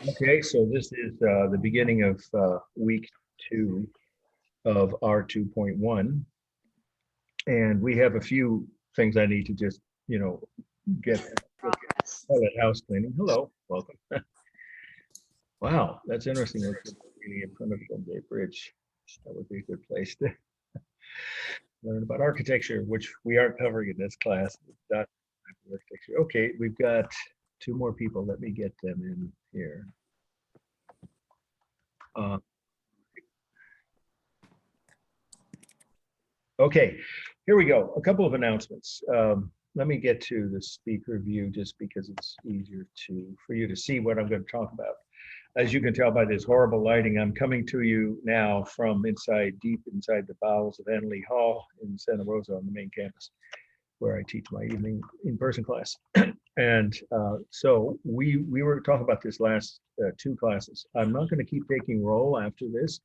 Okay, so this is the beginning of week 2 of R 2.1. And we have a few things I need to just, get Progress. house cleaning. Hello, welcome. Wow, that's interesting. We're reading in front of the Bridge. That would be a good place to learn about architecture, which we aren't covering in this class. Not architecture. Okay, we've got 2 more people. Let me get them in here. Uh, Okay, here we go. A couple of announcements. Let me get to the speaker view just because it's easier for you to see what I'm going to talk about. As you can tell by this horrible lighting, I'm coming to you now from deep inside the bowels of Annalee Hall in Santa Rosa on the main campus, where I teach my evening in-person class. And so we were talking about this last 2 classes. I'm not going to keep taking roll after this.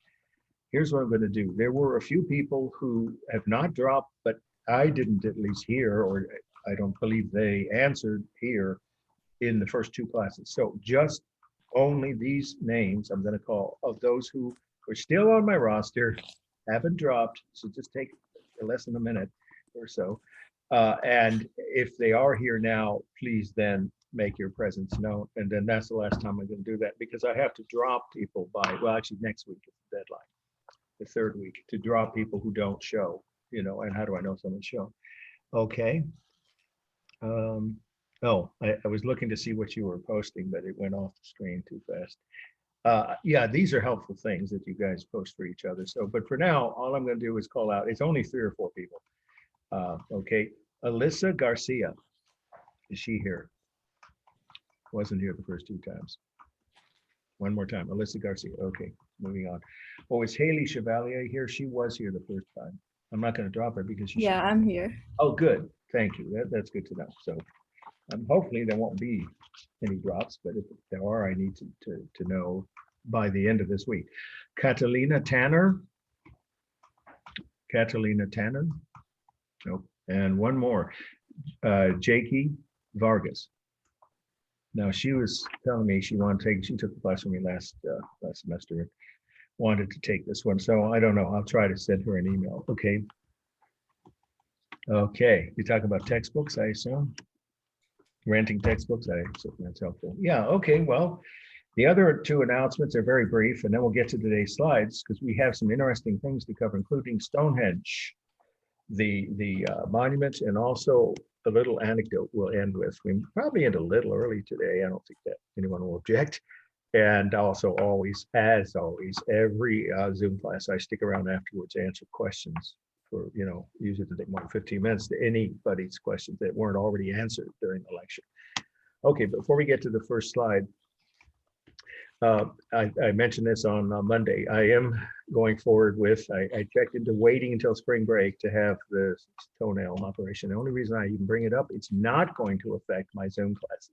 Here's what I'm going to do. There were a few people who have not dropped, but I didn't at least hear, or I don't believe they answered here in the first 2 classes. So just only these names I'm going to call of those who are still on my roster, haven't dropped. So just take less than a minute or so. And if they are here now, please then make your presence known. And then that's the last time I'm going to do that because I have to drop people by, well, actually next week is the deadline, the 3rd week, to draw people who don't show, and how do I know someone's shown? Okay. Oh, I was looking to see what you were posting, but it went off the screen too fast. Yeah, these are helpful things that you guys post for each other. So, but for now, all I'm going to do is call out, it's only 3 or 4 people. Okay. Alyssa Garcia, is she here? Wasn't here the first 2 times. One more time, Alyssa Garcia. Okay, moving on. Oh, is Haley Chevalier here? She was here the first time. I'm not going to drop her because she's. Yeah, I'm here. Oh, good. Thank you. That's good to know. So hopefully there won't be any drops, but if there are, I need to know by the end of this week. Catalina Tanner. Catalina Tanner. Nope. And one more. Jakey Vargas. Now she was telling me she took the class from me last semester, wanted to take this one. So I don't know. I'll try to send her an email. Okay. Okay. You talk about textbooks, I assume. Renting textbooks. That's helpful. Yeah. Okay. Well, the other 2 announcements are very brief, and then we'll get to today's slides because we have some interesting things to cover, including Stonehenge, the monument, and also a little anecdote we'll end with. We probably end a little early today. I don't think that anyone will object. And also always, as always, every Zoom class, I stick around afterwards, answer questions for, usually to take more than 15 minutes to anybody's questions that weren't already answered during the lecture. Okay, before we get to the first slide, I mentioned this on Monday. I am going forward with, I checked into waiting until spring break to have the toenail operation. The only reason I even bring it up, it's not going to affect my Zoom classes.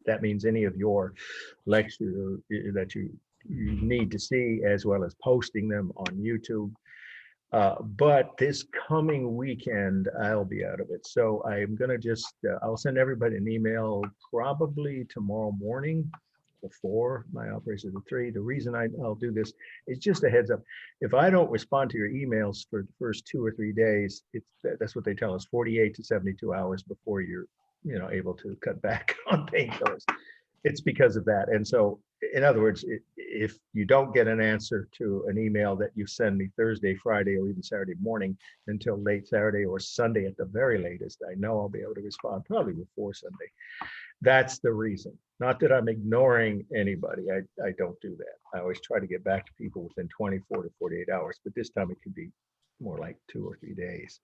That means any of your lectures that you need to see, as well as posting them on YouTube. But this coming weekend, I'll be out of it. So I'm going to just, I'll send everybody an email probably tomorrow morning before my operation at 3. The reason I'll do this is just a heads up. If I don't respond to your emails for the first 2 or 3 days, that's what they tell us, 48 to 72 hours before you're able to cut back on painkillers. It's because of that. And so, in other words, if you don't get an answer to an email that you send me Thursday, Friday, or even Saturday morning until late Saturday or Sunday at the very latest, I know I'll be able to respond probably before Sunday. That's the reason. Not that I'm ignoring anybody. I don't do that. I always try to get back to people within 24 to 48 hours, but this time it could be more like 2 or 3 days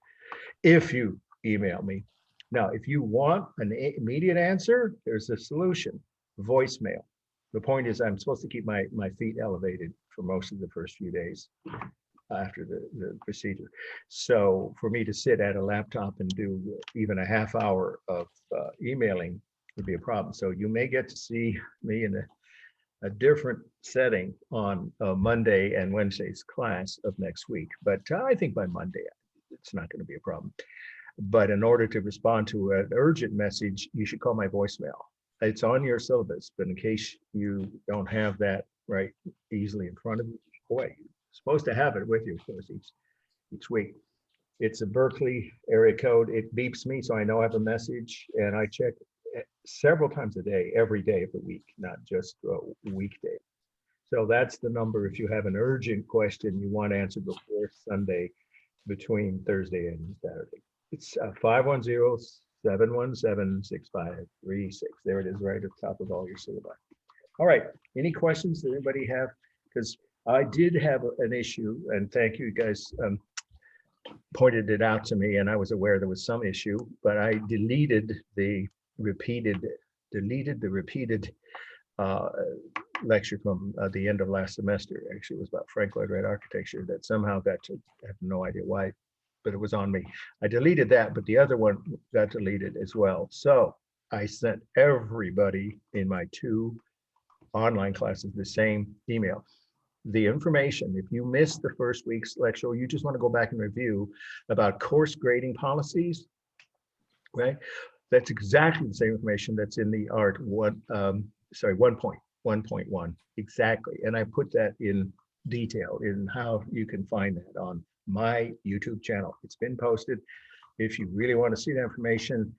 if you email me. Now, if you want an immediate answer, there's a solution: voicemail. The point is, I'm supposed to keep my feet elevated for most of the first few days after the procedure. So for me to sit at a laptop and do even a half hour of emailing would be a problem. So you may get to see me in a different setting on Monday and Wednesday's class of next week. But I think by Monday, it's not going to be a problem. But in order to respond to an urgent message, you should call my voicemail. it's on your syllabus, but in case you don't have that right easily in front of you, boy, you're supposed to have it with you, of course, each week. It's a Berkeley area code. It beeps me, so I know I have a message, and I check several times a day, every day of the week, not just weekday. So that's the number if you have an urgent question you want answered before Sunday, between Thursday and Saturday. It's 510-717-6536. There it is, right at the top of all your syllabi. All right, any questions that anybody have? Because I did have an issue, and thank you guys pointed it out to me, and I was aware there was some issue, but I deleted the repeated lecture from the end of last semester. Actually, it was about Frank Lloyd Wright architecture that somehow got to, I have no idea why, but it was on me. I deleted that, but the other one got deleted as well. So I sent everybody in my 2 online classes the same email. The information, if you missed the first week's lecture, or you just want to go back and review about course grading policies, right? That's exactly the same information that's in the art 1.1, exactly. And I put that in detail in how you can find that on my YouTube channel. It's been posted. If you really want to see that information,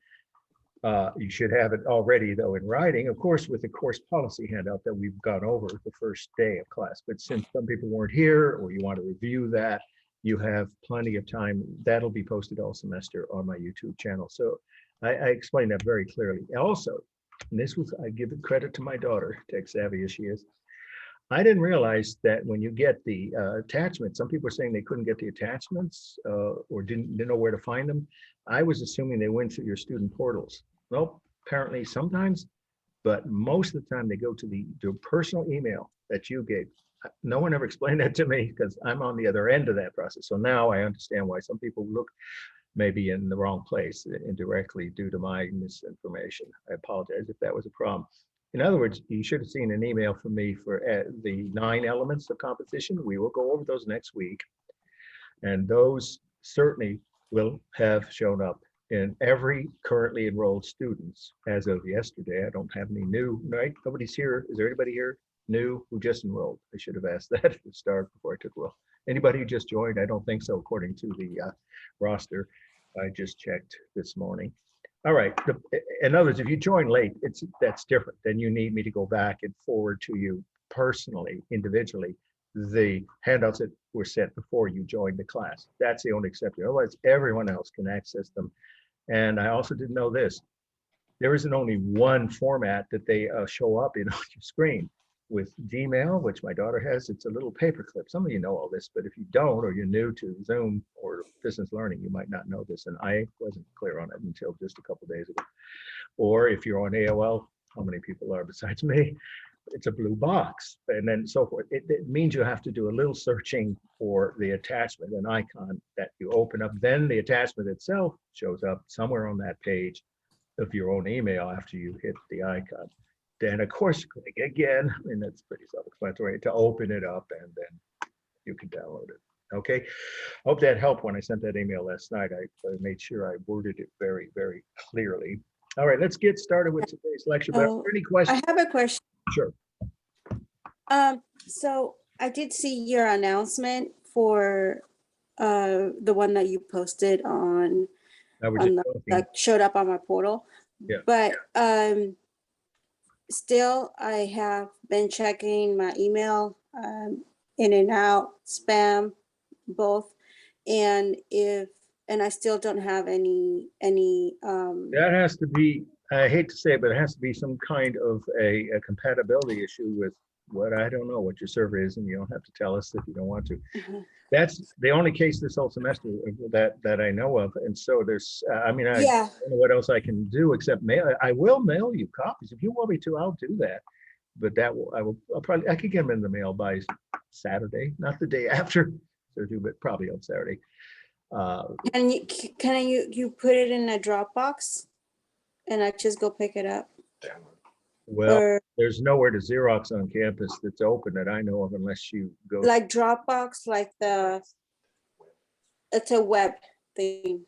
you should have it already, though, in writing, of course, with the course policy handout that we've gone over the first day of class. But since some people weren't here, or you want to review that, you have plenty of time. That'll be posted all semester on my YouTube channel. So I explained that very clearly. Also, and this was, I give the credit to my daughter, tech savvy as she is. I didn't realize that when you get the attachments, some people are saying they couldn't get the attachments or didn't know where to find them. I was assuming they went through your student portals. Well, apparently sometimes, but most of the time they go to the personal email that you gave. No one ever explained that to me because I'm on the other end of that process. So now I understand why some people look maybe in the wrong place indirectly due to my misinformation. I apologize if that was a problem. In other words, you should have seen an email from me for the 9 elements of composition. We will go over those next week. And those certainly will have shown up in every currently enrolled students as of yesterday. I don't have any new, right? Nobody's here. Is there anybody here new who just enrolled? I should have asked that at the start before I took roll. Anybody who just joined? I don't think so, according to the roster. I just checked this morning. All right. In other words, if you join late, that's different. Then you need me to go back and forward to you personally, individually, the handouts that were sent before you joined the class. That's the only exception. Otherwise, everyone else can access them. And I also didn't know this. There isn't only one format that they show up in on your screen. With Gmail, which my daughter has, it's a little paperclip. Some of you know all this, but if you don't, or you're new to Zoom or distance learning, you might not know this. And I wasn't clear on it until just a couple of days ago. Or if you're on AOL, how many people are besides me? It's a blue box, and then so forth. It means you have to do a little searching for the attachment, an icon that you open up. Then the attachment itself shows up somewhere on that page of your own email after you hit the icon. Then, of course, click again, and that's pretty self-explanatory, to open it up, and then you can download it. Okay, hope that helped. When I sent that email last night, I made sure I worded it very, very clearly. All right, let's get started with today's lecture. But any questions? I have a question. Sure. So I did see your announcement for the one that you posted on that showed up on my portal. Yeah. But still, I have been checking my email in and out, spam, both, and I still don't have any. That has to be. I hate to say it, but it has to be some kind of a compatibility issue with what, I don't know what your server is, and you don't have to tell us if you don't want to. That's the only case this whole semester that I know of. And so there's, I mean, I don't know what else I can do except mail. I will mail you copies. If you want me to, I'll do that. But I'll probably, I could get them in the mail by Saturday, not the day after, but probably on Saturday. Can you put it in a Dropbox and I just go pick it up? Well, there's nowhere to Xerox on campus that's open that I know of unless you go. Like Dropbox, like it's a web thing.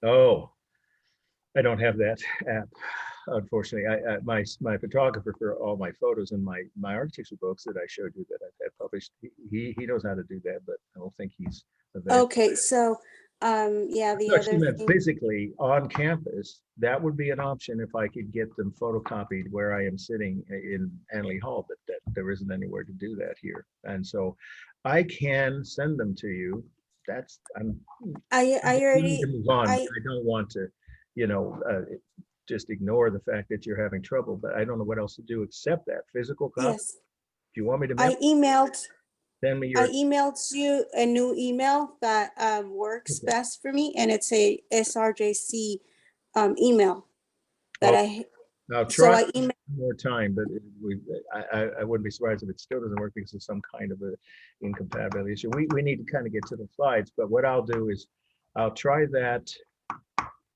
Oh, I don't have that app. unfortunately, my photographer for all my photos and my architecture books that I showed you that I've had published, he knows how to do that, but I don't think he's available. Okay, so, yeah, the So she other meant thing, physically on campus. That would be an option if I could get them photocopied where I am sitting in Anley Hall, but that there isn't anywhere to do that here. And so I can send them to you. That's, I we need to already, move on. I, I don't want to, you know, just ignore the fact that you're having trouble, but I don't know what else to do except that physical copy. yes, Do you want me to I emailed, send me I your, emailed you a new email that works okay. best for me, and it's a SRJC email that Oh, I, I'll so try I emailed, more time, but I wouldn't be surprised if it still doesn't work because of some kind of a incompatibility issue. We need to kind of get to the slides, but what I'll do is I'll try that.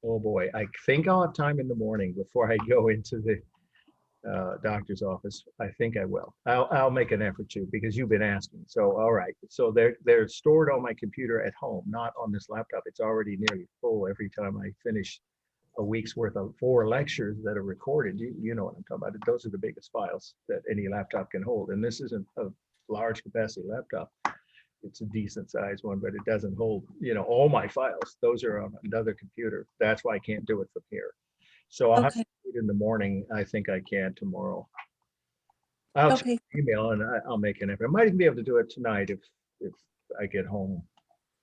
Oh boy, I think I'll have time in the morning before I go into the doctor's office. I think I will. I'll make an effort to because you've been asking. So all right. So they're stored on my computer at home, not on this laptop. It's already nearly full every time I finish a week's worth of 4 lectures that are recorded. You know what I'm talking about. Those are the biggest files that any laptop can hold. And this isn't a large capacity laptop. It's a decent sized one, but it doesn't hold, you know, all my files. Those are on another computer. That's why I can't do it from here. So I'll have to okay, do it in the morning. I think I can tomorrow. I'll check okay, email and I'll make an effort. I might even be able to do it tonight if I get home,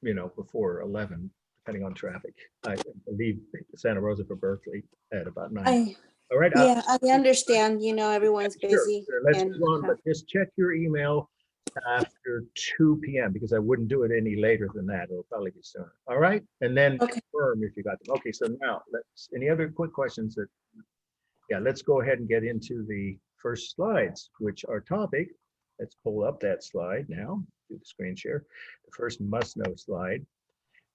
you know, before 11, depending on traffic. I leave Santa Rosa for Berkeley at about 9. I, All right. yeah, I understand, you know, everyone's Sure, busy sure. Let's and, move on, but just check your email after 2 p.m. because I wouldn't do it any later than that. It'll probably be sooner. All right. And then okay, confirm if you got them. Okay. So now any other quick questions that, yeah, let's go ahead and get into the first slides, which are topic. Let's pull up that slide now, do the screen share. The first must know slide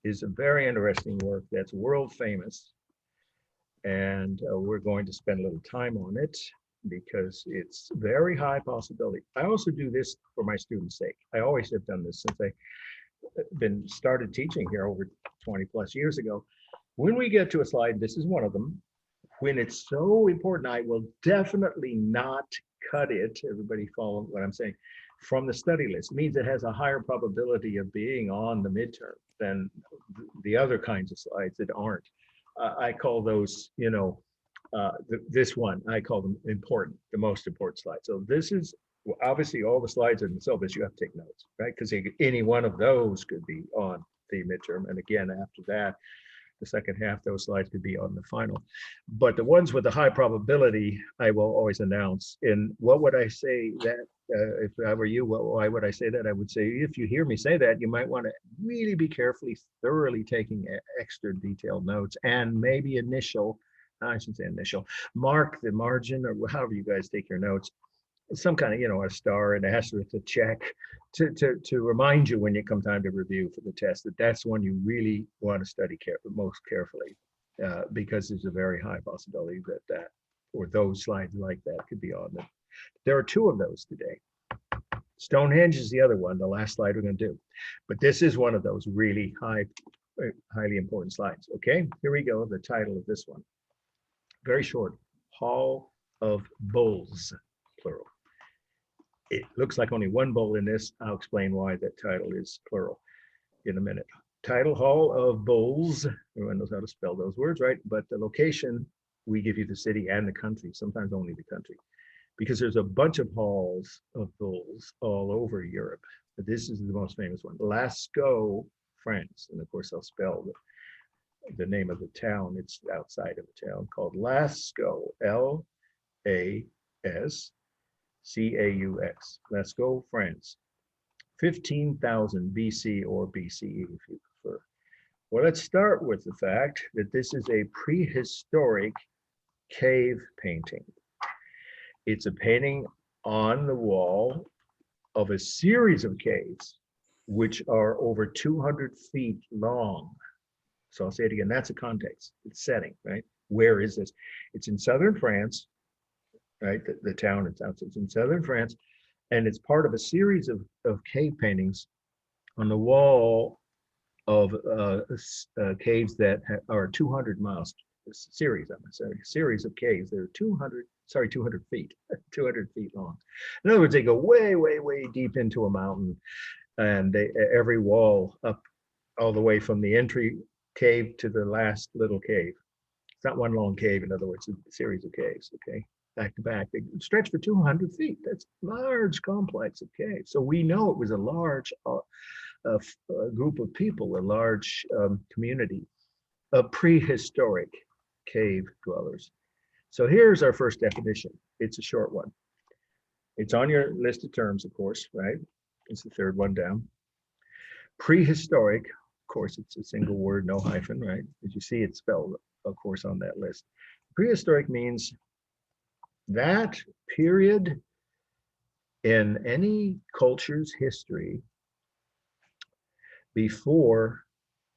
is a very interesting work that's world famous. And we're going to spend a little time on it because it's very high possibility. I also do this for my students' sake. I always have done this since I've been started teaching here over 20 plus years ago. When we get to a slide, this is one of them. When it's so important, I will definitely not cut it. Everybody follow what I'm saying from the study list. It means it has a higher probability of being on the midterm than the other kinds of slides that aren't. I call those, you know, this one, I call them important, the most important slide. So this is, well, obviously all the slides in the syllabus, you have to take notes, right? Because any one of those could be on the midterm. And again, after that, the second half, those slides could be on the final. But the ones with the high probability, I will always announce. And what would I say that, if I were you, why would I say that? I would say, if you hear me say that, you might want to really be carefully, thoroughly taking extra detailed notes and maybe I should say initial, mark the margin or however you guys take your notes, some kind of, you know, a star and asterisk to check to remind you when you come time to review for the test that that's one you really want to study most carefully because there's a very high possibility that or those slides like that could be on them. There are 2 of those today. Stonehenge is the other one, the last slide we're going to do, but this is one of those really highly important slides. Okay, here we go. The title of this one, very short: Hall of Bulls, plural. It looks like only one bull in this. I'll explain why that title is plural in a minute. Title: Hall of Bulls. Everyone knows how to spell those words, right? But the location, we give you the city and the country, sometimes only the country, because there's a bunch of halls of bulls all over Europe. But this is the most famous one, Lascaux, France. And of course, I'll spell the name of the town. It's outside of a town called Lascaux, Lascaux, Lascaux, France. 15,000 BC or BCE, if you prefer. Well, let's start with the fact that this is a prehistoric cave painting. It's a painting on the wall of a series of caves, which are over 200 feet long. So I'll say it again, that's a context, it's setting, right? Where is this? It's in southern France, right? The town it's in southern France, and it's part of a series of cave paintings on the wall of caves that are 200 miles, series of caves. They're 200 feet, 200 feet long. In other words, they go way, way, way deep into a mountain, and every wall up all the way from the entry cave to the last little cave. It's not one long cave, in other words, a series of caves, okay? Back to back, they stretch for 200 feet. That's a large complex of caves. So we know it was a large group of people, a large community of prehistoric cave dwellers. So here's our first definition. It's a short one. It's on your list of terms, of course, right? It's the third one down. Prehistoric, of course, it's a single word, no hyphen, right? As you see, it's spelled, of course, on that list. Prehistoric means that period in any culture's history before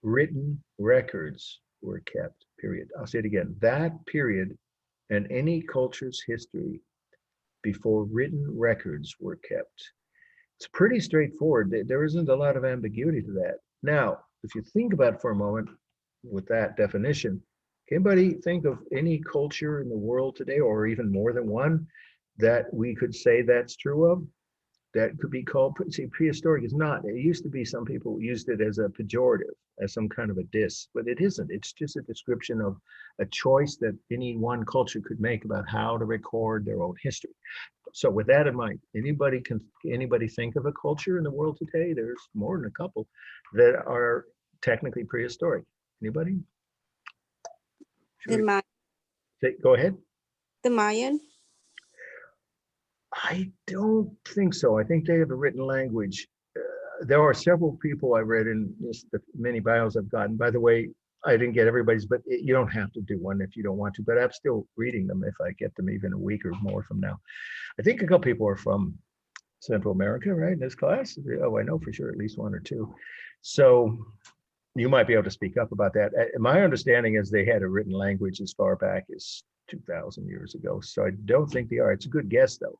written records were kept, period. I'll say it again. That period in any culture's history before written records were kept. It's pretty straightforward. There isn't a lot of ambiguity to that. Now, if you think about it for a moment with that definition, can anybody think of any culture in the world today, or even more than one, that we could say that's true of? That could be called, see, prehistoric is not. It used to be some people used it as a pejorative, as some kind of a diss, but it isn't. It's just a description of a choice that any one culture could make about how to record their own history. So with that in mind, anybody think of a culture in the world today? There's more than a couple that are technically prehistoric. Anybody? The Mayan. Go ahead. The Mayan. I don't think so. I think they have a written language. There are several people I read in the many bios I've gotten. By the way, I didn't get everybody's, but you don't have to do one if you don't want to. But I'm still reading them if I get them even a week or more from now. I think a couple people are from Central America, right, in this class? Oh, I know for sure at least one or two. So you might be able to speak up about that. My understanding is they had a written language as far back as 2,000 years ago. So I don't think they are. It's a good guess, though.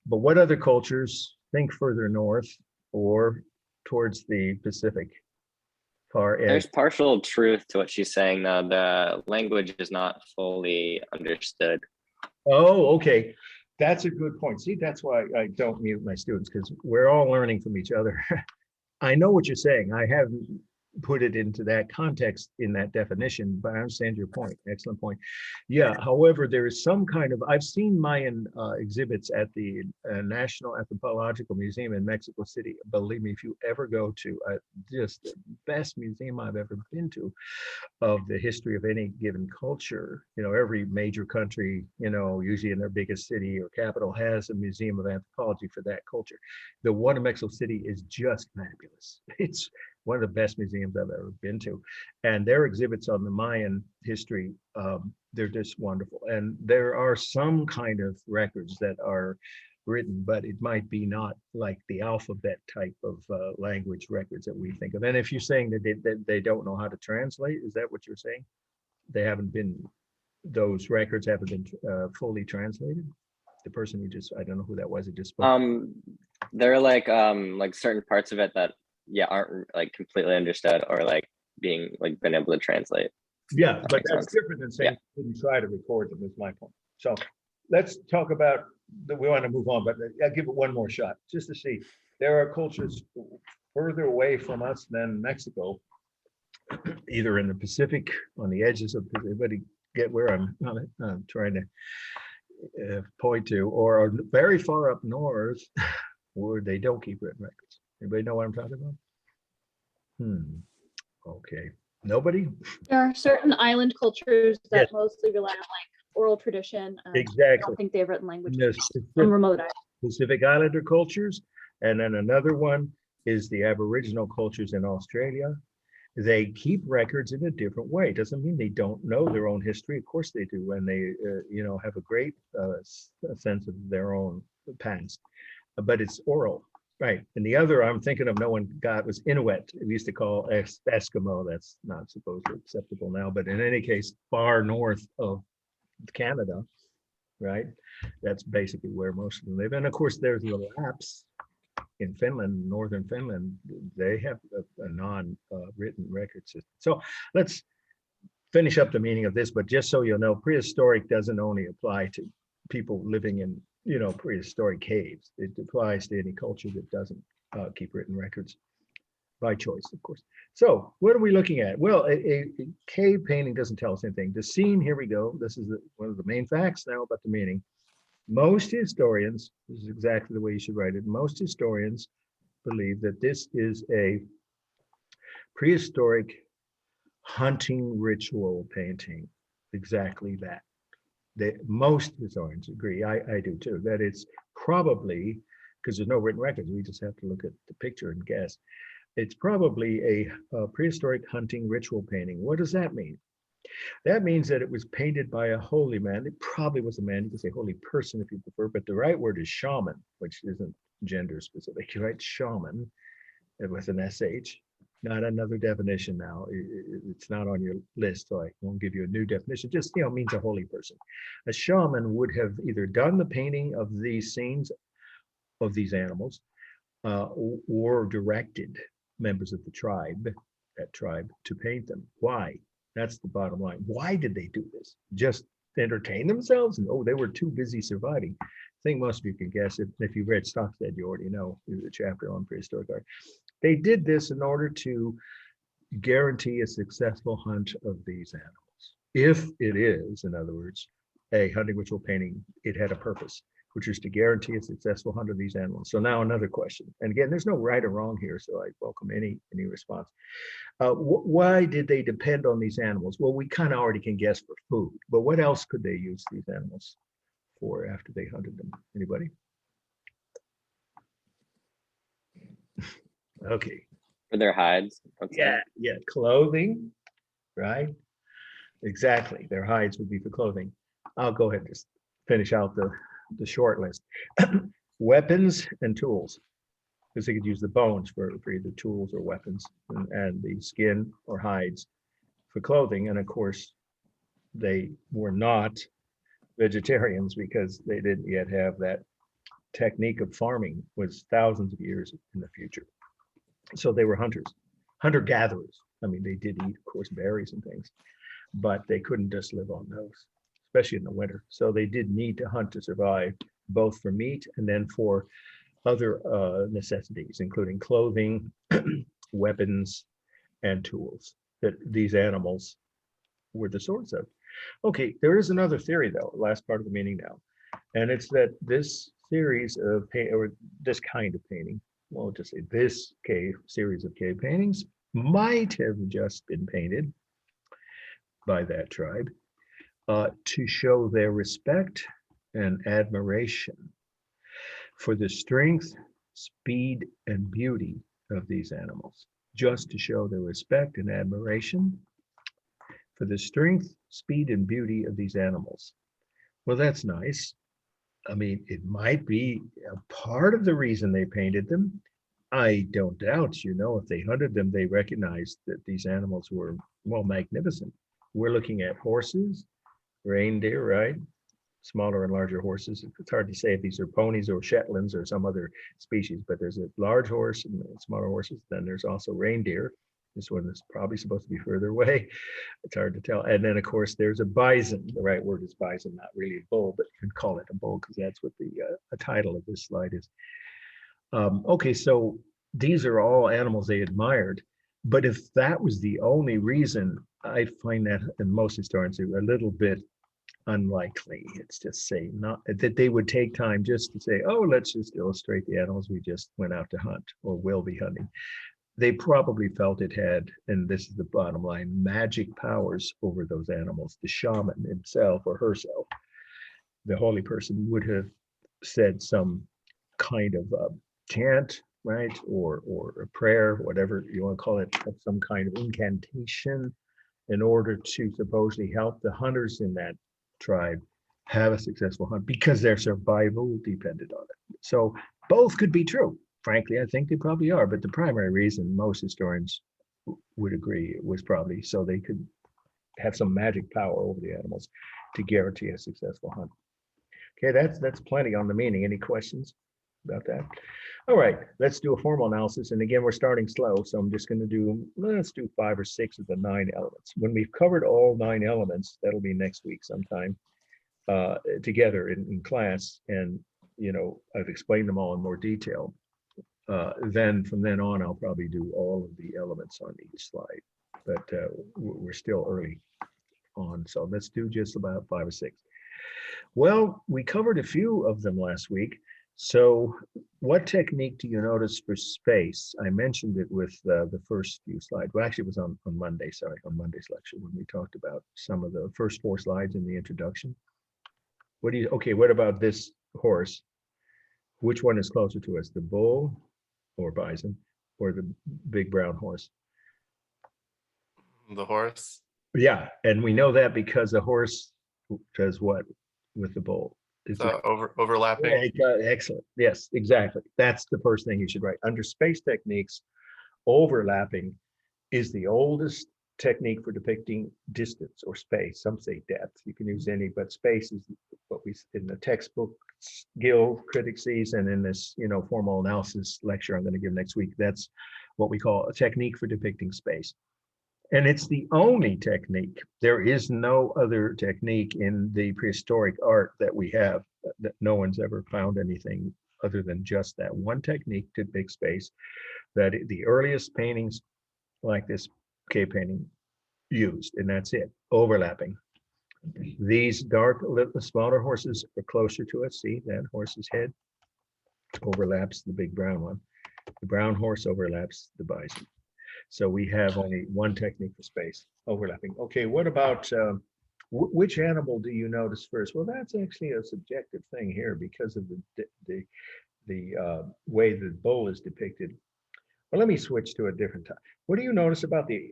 But what other cultures, think further north or towards the Pacific far edge? There's partial truth to what she's saying, though. The language is not fully understood. Oh, okay. That's a good point. See, that's why I don't mute my students, because we're all learning from each other. I know what you're saying. I haven't put it into that context in that definition, but I understand your point. Excellent point. Yeah, however, there is some kind of, I've seen Mayan exhibits at the National Anthropological Museum in Mexico City. Believe me, if you ever go to just the best museum I've ever been to of the history of any given culture, every major country, usually in their biggest city or capital has a museum of anthropology for that culture. The one in Mexico City is just fabulous. It's one of the best museums I've ever been to. And their exhibits on the Mayan history, they're just wonderful. And there are some kind of records that are written, but it might be not like the alphabet type of language records that we think of. And if you're saying that they don't know how to translate, is that what you're saying? Those records haven't been fully translated? The person who just, I don't know who that was, it just spoke. There are like certain parts of it that aren't like completely understood or like being like been able to translate. Yeah, but that's different than saying you didn't try to record them, is my point. So let's talk about, we want to move on, but I'll give it one more shot just to see. There are cultures further away from us than Mexico, either in the Pacific, on the edges of, everybody get where I'm trying to point to, or very far up north where they don't keep written records. Anybody know what I'm talking about? Okay. Nobody? There are certain island cultures that mostly rely on like oral tradition. Exactly. I don't think they have written languages. Some remote islands. Pacific Islander cultures. And then another one is the Aboriginal cultures in Australia. They keep records in a different way. Doesn't mean they don't know their own history. Of course they do. And they, have a great sense of their own past. But it's oral. Right. And the other I'm thinking of, no one got, was Inuit. We used to call Eskimo. That's not supposedly acceptable now. But in any case, far north of Canada, right? That's basically where most of them live. And of course, there's the Lapps in Finland, northern Finland. They have a non-written record system. So let's finish up the meaning of this, but just so you'll know, prehistoric doesn't only apply to people living in, prehistoric caves. It applies to any culture that doesn't keep written records by choice, of course. So what are we looking at? Well, a cave painting doesn't tell us anything. The scene, here we go. This is one of the main facts now about the meaning. Most historians, this is exactly the way you should write it. Most historians believe that this is a prehistoric hunting ritual painting. Exactly that. Most historians agree, I do too, that it's probably, because there's no written records, we just have to look at the picture and guess. It's probably a prehistoric hunting ritual painting. What does that mean? That means that it was painted by a holy man. It probably was a man, you can say holy person if you prefer, but the right word is shaman, which isn't gender specific, right? Shaman with an SH, not another definition now. It's not on your list, so I won't give you a new definition. Just, means a holy person. A shaman would have either done the painting of these scenes of these animals or directed members of the tribe, to paint them. Why? That's the bottom line. Why did they do this? Just to entertain themselves? And they were too busy surviving. I think most of you can guess. If you've read Stockstead, you already know the chapter on prehistoric art. They did this in order to guarantee a successful hunt of these animals. If it is, in other words, a hunting ritual painting, it had a purpose, which is to guarantee a successful hunt of these animals. So now another question. And again, there's no right or wrong here, so I welcome any response. Why did they depend on these animals? Well, we kind of already can guess for food, but what else could they use these animals for after they hunted them? Anybody? Okay. For their hides. Yeah, clothing, right? Exactly. Their hides would be for clothing. I'll go ahead and just finish out the short list. Weapons and tools, because they could use the bones for either tools or weapons, and the skin or hides for clothing. And of course, they were not vegetarians because they didn't yet have that technique of farming, was thousands of years in the future. So they were hunters, hunter-gatherers. I mean, they did eat, of course, berries and things, but they couldn't just live on those, especially in the winter. So they did need to hunt to survive, both for meat and then for other necessities, including clothing, weapons, and tools that these animals were the source of. Okay, there is another theory, though, last part of the meaning now, and it's that this series of this kind of painting, well, just say this series of cave paintings might have just been painted by that tribe to show their respect and admiration for the strength, speed, and beauty of these animals, just to show their respect and admiration for the strength, speed, and beauty of these animals. Well, that's nice. I mean, it might be a part of the reason they painted them. I don't doubt, if they hunted them, they recognized that these animals were, well, magnificent. We're looking at horses, reindeer, right? Smaller and larger horses. It's hard to say if these are ponies or Shetlands or some other species, but there's a large horse and smaller horses. Then there's also reindeer. This one is probably supposed to be further away. It's hard to tell. And then, of course, there's a bison. The right word is bison, not really a bull, but you can call it a bull because that's what the title of this slide is. Okay, so these are all animals they admired. But if that was the only reason, I find that, and most historians are a little bit unlikely. It's just say not that they would take time just to say, oh, let's just illustrate the animals we just went out to hunt or will be hunting. They probably felt it had, and this is the bottom line, magic powers over those animals. The shaman himself or herself, the holy person, would have said some kind of chant, right, or a prayer, whatever you want to call it, of some kind of incantation, in order to supposedly help the hunters in that tribe have a successful hunt because their survival depended on it. So both could be true. Frankly, I think they probably are, but the primary reason most historians would agree was probably so they could have some magic power over the animals to guarantee a successful hunt. Okay, that's plenty on the meaning. Any questions? about that. All right, let's do a formal analysis. And again, we're starting slow, so I'm just going to do, let's do 5 or 6 of the 9 elements. When we've covered all 9 elements, that'll be next week sometime, together in class. And, I've explained them all in more detail. Then from then on, I'll probably do all of the elements on each slide. But we're still early on, so let's do just about 5 or 6. Well, we covered a few of them last week. So what technique do you notice for space? I mentioned it with the first few slides. Well, actually, it was on Monday, sorry, on Monday's lecture when we talked about some of the first 4 slides in the introduction. What about this horse? Which one is closer to us, the bull or bison or the big brown horse? The horse. Yeah, and we know that because the horse does what with the bull? Overlapping. Yeah, excellent. Yes, exactly. That's the first thing you should write. Under space techniques, overlapping is the oldest technique for depicting distance or space. Some say depth. You can use any, but space is what we in the textbook Gill critic sees, and in this formal analysis lecture I'm going to give next week. That's what we call a technique for depicting space. And it's the only technique. There is no other technique in the prehistoric art that we have, that no one's ever found anything other than just that one technique to depict space, that the earliest paintings like this cave painting used, and that's it, overlapping. These dark, smaller horses are closer to us. See, that horse's head overlaps the big brown one. The brown horse overlaps the bison. So we have only one technique for space, overlapping. Okay, what about which animal do you notice first? Well, that's actually a subjective thing here because of the way the bull is depicted. Well, let me switch to a different time. What do you notice about the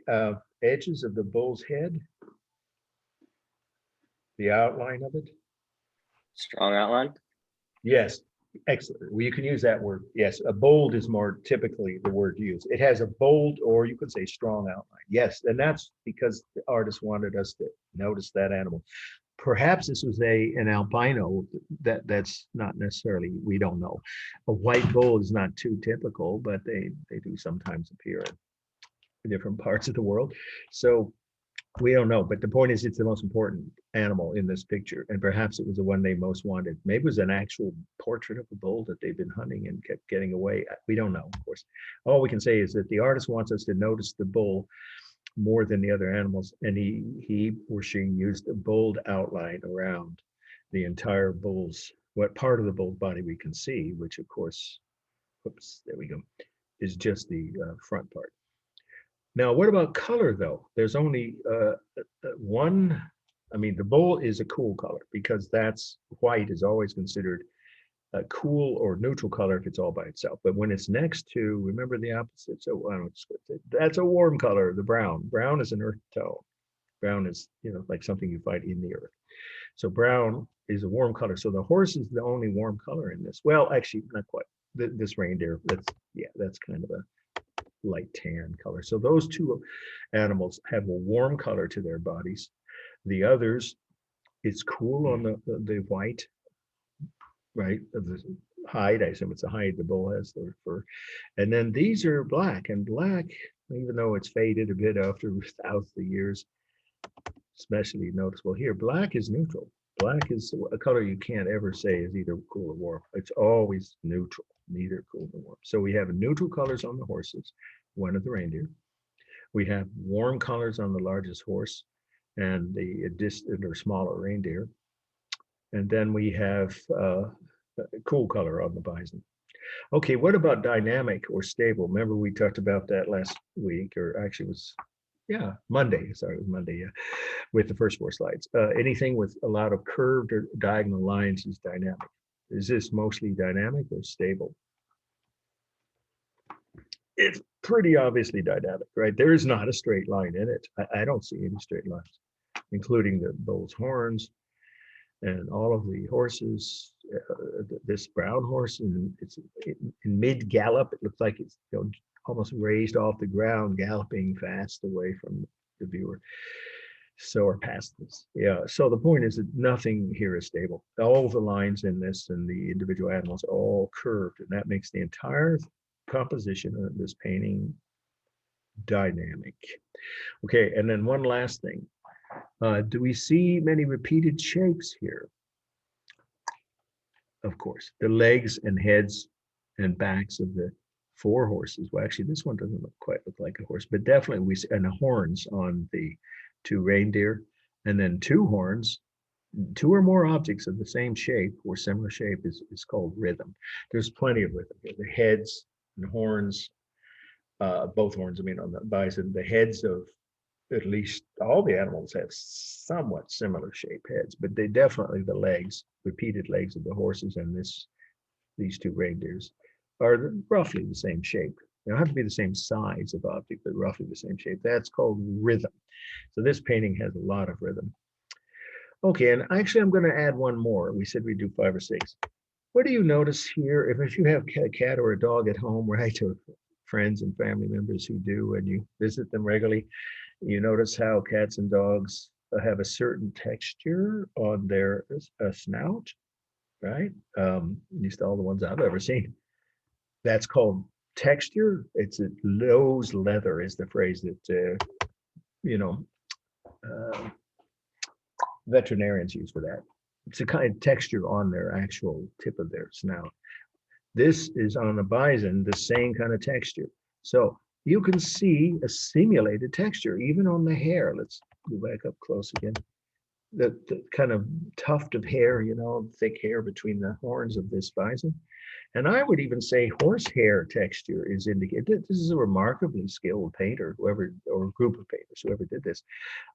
edges of the bull's head? The outline of it? Strong outline. Yes, excellent. Well, you can use that word. Yes, a bold is more typically the word used. It has a bold, or you could say strong outline. Yes, and that's because the artist wanted us to notice that animal. Perhaps this was an albino. That's not necessarily, we don't know. A white bull is not too typical, but they do sometimes appear in different parts of the world. So we don't know, but the point is it's the most important animal in this picture, and perhaps it was the one they most wanted. Maybe it was an actual portrait of a bull that they've been hunting and kept getting away. We don't know, of course. All we can say is that the artist wants us to notice the bull more than the other animals, and he or she used a bold outline around the entire bull's, what part of the bull's body we can see, which of course, whoops, there we go, is just the front part. Now, what about color, though? There's only one. I mean, the bull is a cool color because white is always considered a cool or neutral color if it's all by itself. But when it's next to, remember the opposite. So I don't know, that's a warm color, the brown. Brown is an earth tone. Brown is, like something you find in the earth. So brown is a warm color. So the horse is the only warm color in this. Well, actually, not quite. This reindeer, that's kind of a light tan color. So those two animals have a warm color to their bodies. The others, it's cool on the white, right? Of the hide. I assume it's a hide the bull has their fur. And then these are black, and black, even though it's faded a bit after thousands of years, especially noticeable here, black is neutral. Black is a color you can't ever say is either cool or warm. It's always neutral, neither cool nor warm. So we have neutral colors on the horses, one of the reindeer. We have warm colors on the largest horse and the distant or smaller reindeer. And then we have a cool color on the bison. Okay, what about dynamic or stable? Remember we talked about that last week, or actually it was, Monday. Sorry, it was Monday, with the first 4 slides. Anything with a lot of curved or diagonal lines is dynamic. Is this mostly dynamic or stable? It's pretty obviously dynamic, right? There is not a straight line in it. I don't see any straight lines, including the bull's horns and all of the horses. This brown horse, it's in mid gallop. It looks like it's almost raised off the ground, galloping fast away from the viewer. So or past this. Yeah. So the point is that nothing here is stable. All the lines in this and the individual animals are all curved, and that makes the entire composition of this painting dynamic. Okay, and then one last thing. Do we see many repeated shapes here? Of course, the legs and heads and backs of the four horses. Well, actually, this one doesn't quite look like a horse, but definitely we see, and the horns on the two reindeer, and then two horns, two or more objects of the same shape or similar shape is called rhythm. There's plenty of rhythm here. The heads and horns, both horns, I mean, on the bison, the heads of at least all the animals have somewhat similar shaped heads, but they definitely, the legs, repeated legs of the horses and these two reindeers are roughly the same shape. They don't have to be the same size of object, but roughly the same shape. That's called rhythm. So this painting has a lot of rhythm. Okay, and actually I'm going to add one more. We said we'd do 5 or 6. What do you notice here? If you have a cat or a dog at home, right, or friends and family members who do, and you visit them regularly, you notice how cats and dogs have a certain texture on their snout, right? At least all the ones I've ever seen. That's called texture. It's a nose leather is the phrase that, veterinarians use for that. It's a kind of texture on their actual tip of their snout. This is on a bison, the same kind of texture. So you can see a simulated texture even on the hair. Let's go back up close again. The kind of tuft of hair, thick hair between the horns of this bison. And I would even say horsehair texture is indicated. This is a remarkably skilled painter, whoever, or group of painters, whoever did this.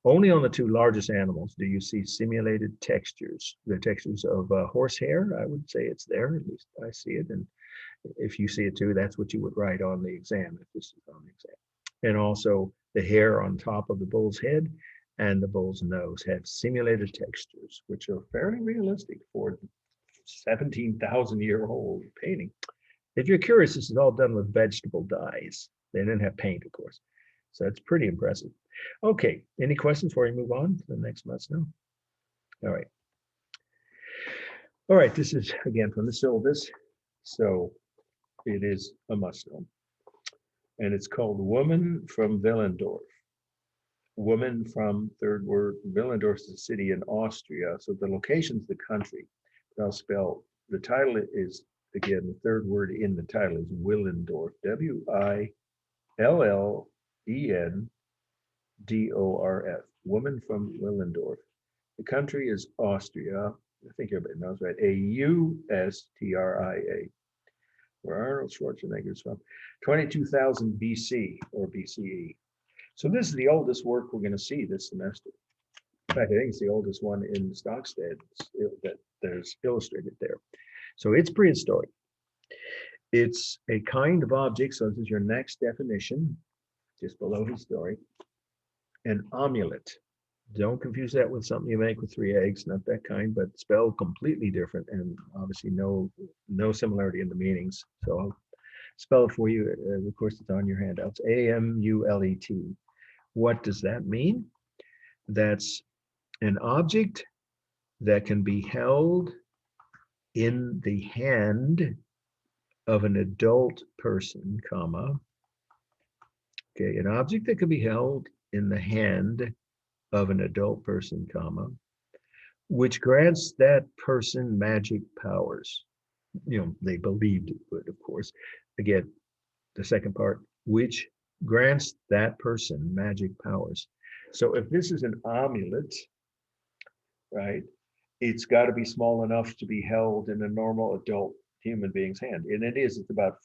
Only on the two largest animals do you see simulated textures. The textures of horsehair, I would say it's there, at least I see it. And if you see it too, that's what you would write on the exam, if this is on the exam. And also the hair on top of the bull's head and the bull's nose have simulated textures, which are fairly realistic for 17,000-year-old painting. If you're curious, this is all done with vegetable dyes. They didn't have paint, of course. So it's pretty impressive. Okay, any questions before we move on to the next must know? All right. All right, this is again from the syllabus. So it is a must know. And it's called Woman from Villendorf. Woman from, third word, Villendorf is a city in Austria. So the location's the country. I'll spell, the title is, again, the third word in the title is Willendorf, Willendorf, Woman from Willendorf. The country is Austria. I think everybody knows, right? Austria, where Arnold Schwarzenegger is from. 22,000 BC or BCE. So this is the oldest work we're going to see this semester. In fact, I think it's the oldest one in Stockstead that there's illustrated there. So it's prehistoric. It's a kind of object, so this is your next definition, just below historic. An amulet. Don't confuse that with something you make with 3 eggs, not that kind, but spelled completely different and obviously no similarity in the meanings. So I'll spell it for you. Of course, it's on your handouts. A-M-U-L-E-T. What does that mean? That's an object that can be held in the hand of an adult person, comma. Okay, an object that can be held in the hand of an adult person, comma, which grants that person magic powers. They believed it would, of course. Again, the second part, which grants that person magic powers. So if this is an amulet, right, it's got to be small enough to be held in a normal adult human being's hand. And it is, it's about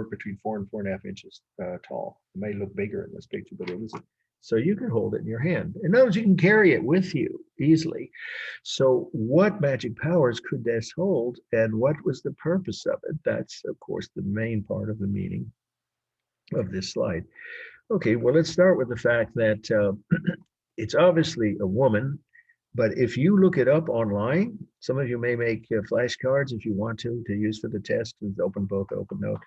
between 4 and 4.5 inches tall. It may look bigger in this picture, but it isn't. So you can hold it in your hand. In other words, you can carry it with you easily. So what magic powers could this hold, and what was the purpose of it? That's, of course, the main part of the meaning of this slide. Okay, well, let's start with the fact that it's obviously a woman, but if you look it up online, some of you may make flashcards if you want to use for the test with open book, open note.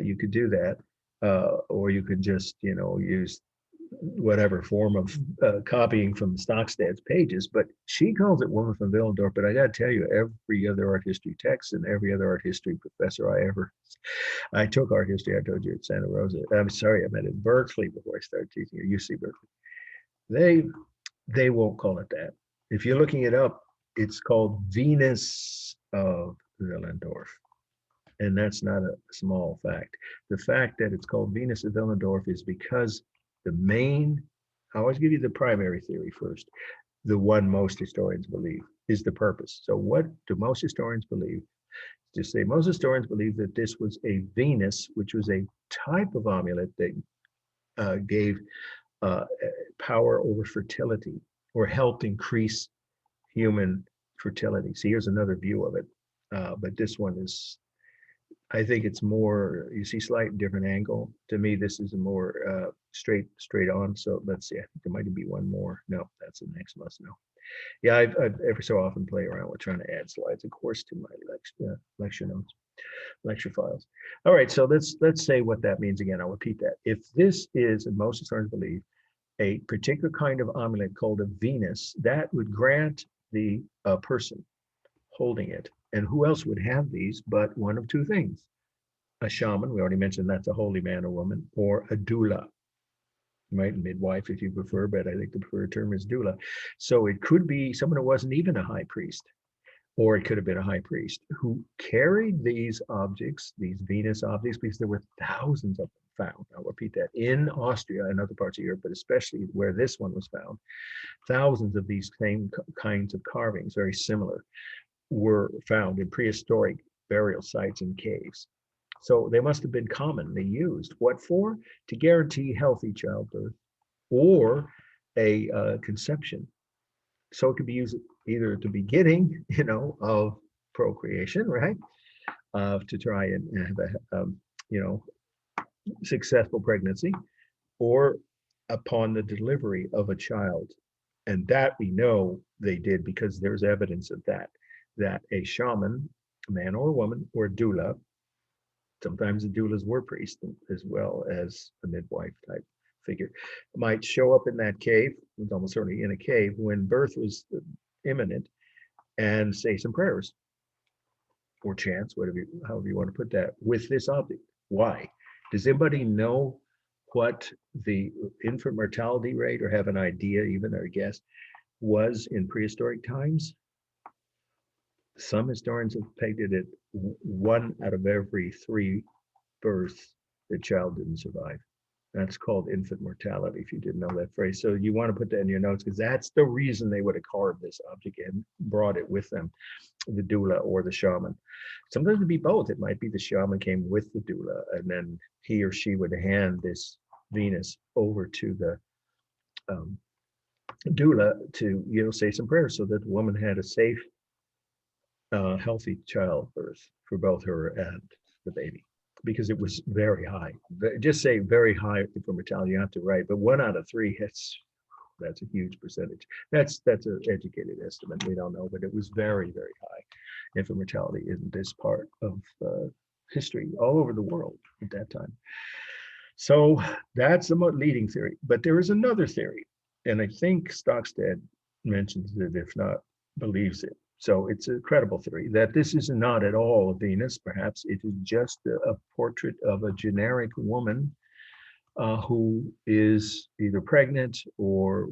You could do that, or you could just, use whatever form of copying from Stockstad's pages, but she calls it woman from Villendorf. But I got to tell you, every other art history text and every other art history professor I took art history, I told you, at Santa Rosa. I'm sorry, I met at Berkeley before I started teaching at UC Berkeley. They won't call it that. If you're looking it up, it's called Venus of Villendorf. And that's not a small fact. The fact that it's called Venus of Villendorf is because the main, I always give you the primary theory first, the one most historians believe is the purpose. So what do most historians believe? Just say most historians believe that this was a Venus, which was a type of amulet that gave power over fertility or helped increase human fertility. So here's another view of it. But this one is, I think it's more, you see slight different angle. To me, this is a more straight on. So let's see, I think there might be one more. No, that's the next must know. Yeah, I every so often play around with trying to add slides, of course, to my lecture notes, lecture files. All right, so let's say what that means again. I'll repeat that. If this is, and most historians believe, a particular kind of amulet called a Venus, that would grant the person holding it. And who else would have these but one of two things? A shaman, we already mentioned that's a holy man or woman, or a doula, right? Midwife, if you prefer, but I think the preferred term is doula. So it could be someone who wasn't even a high priest, or it could have been a high priest who carried these objects, these Venus objects, because there were thousands of them found. I'll repeat that, in Austria and other parts of Europe, but especially where this one was found, thousands of these same kinds of carvings, very similar, were found in prehistoric burial sites and caves. So they must have been commonly used. What for? To guarantee healthy childbirth or a conception. So it could be used either at the beginning, of procreation, right? To try and have a, successful pregnancy, or upon the delivery of a child. And that we know they did because there's evidence of that a shaman, a man or a woman, or a doula, sometimes the doulas were priests as well as a midwife type figure, might show up in that cave, was almost certainly in a cave when birth was imminent, and say some prayers or chants, however you want to put that, with this object. Why? Does anybody know what the infant mortality rate, or have an idea, even or guess, was in prehistoric times? Some historians have pegged it at 1 out of every 3 births, the child didn't survive. That's called infant mortality, if you didn't know that phrase. So you want to put that in your notes, because that's the reason they would have carved this object and brought it with them, the doula or the shaman. Sometimes it'd be both. It might be the shaman came with the doula, and then he or she would hand this Venus over to the doula to, say some prayers so that the woman had a safe, healthy childbirth for both her and the baby, because it was very high. Just say very high for mortality, you have to write, but 1 out of 3 hits. That's a huge percentage. That's an educated estimate. We don't know, but it was very, very high infant mortality in this part of history all over the world at that time. So that's the leading theory. But there is another theory, and I think Stockstad mentions it, if not believes it. So it's a credible theory that this is not at all a Venus. Perhaps it is just a portrait of a generic woman who is either pregnant or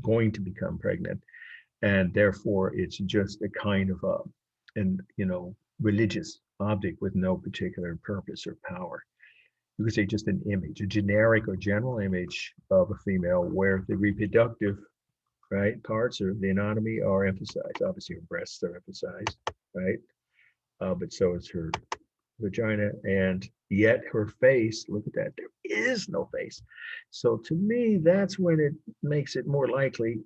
going to become pregnant. And therefore it's just a kind of religious object with no particular purpose or power. You could say just an image, a generic or general image of a female where the reproductive parts or the anatomy are emphasized. Obviously her breasts are emphasized, right? But so is her vagina, and yet her face, look at that, there is no face. So to me, that's when it makes it more likely,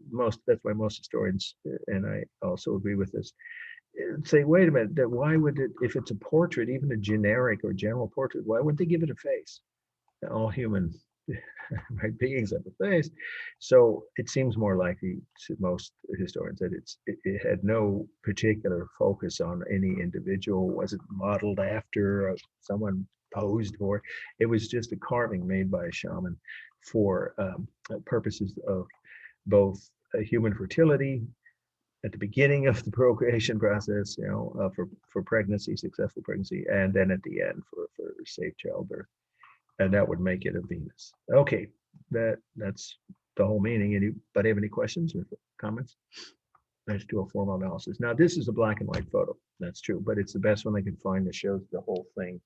that's why most historians, and I also agree with this, say, wait a minute, that why would it, if it's a portrait, even a generic or general portrait, why wouldn't they give it a face? All human beings have a face. So it seems more likely to most historians that it had no particular focus on any individual. Was it modeled after someone posed for. It was just a carving made by a shaman for purposes of both human fertility at the beginning of the procreation process, for pregnancy, successful pregnancy, and then at the end for safe childbirth. And that would make it a Venus. Okay, that's the whole meaning. Anybody have any questions or comments? Let's do a formal analysis. Now, this is a black and white photo. That's true, but it's the best one I can find that shows the whole thing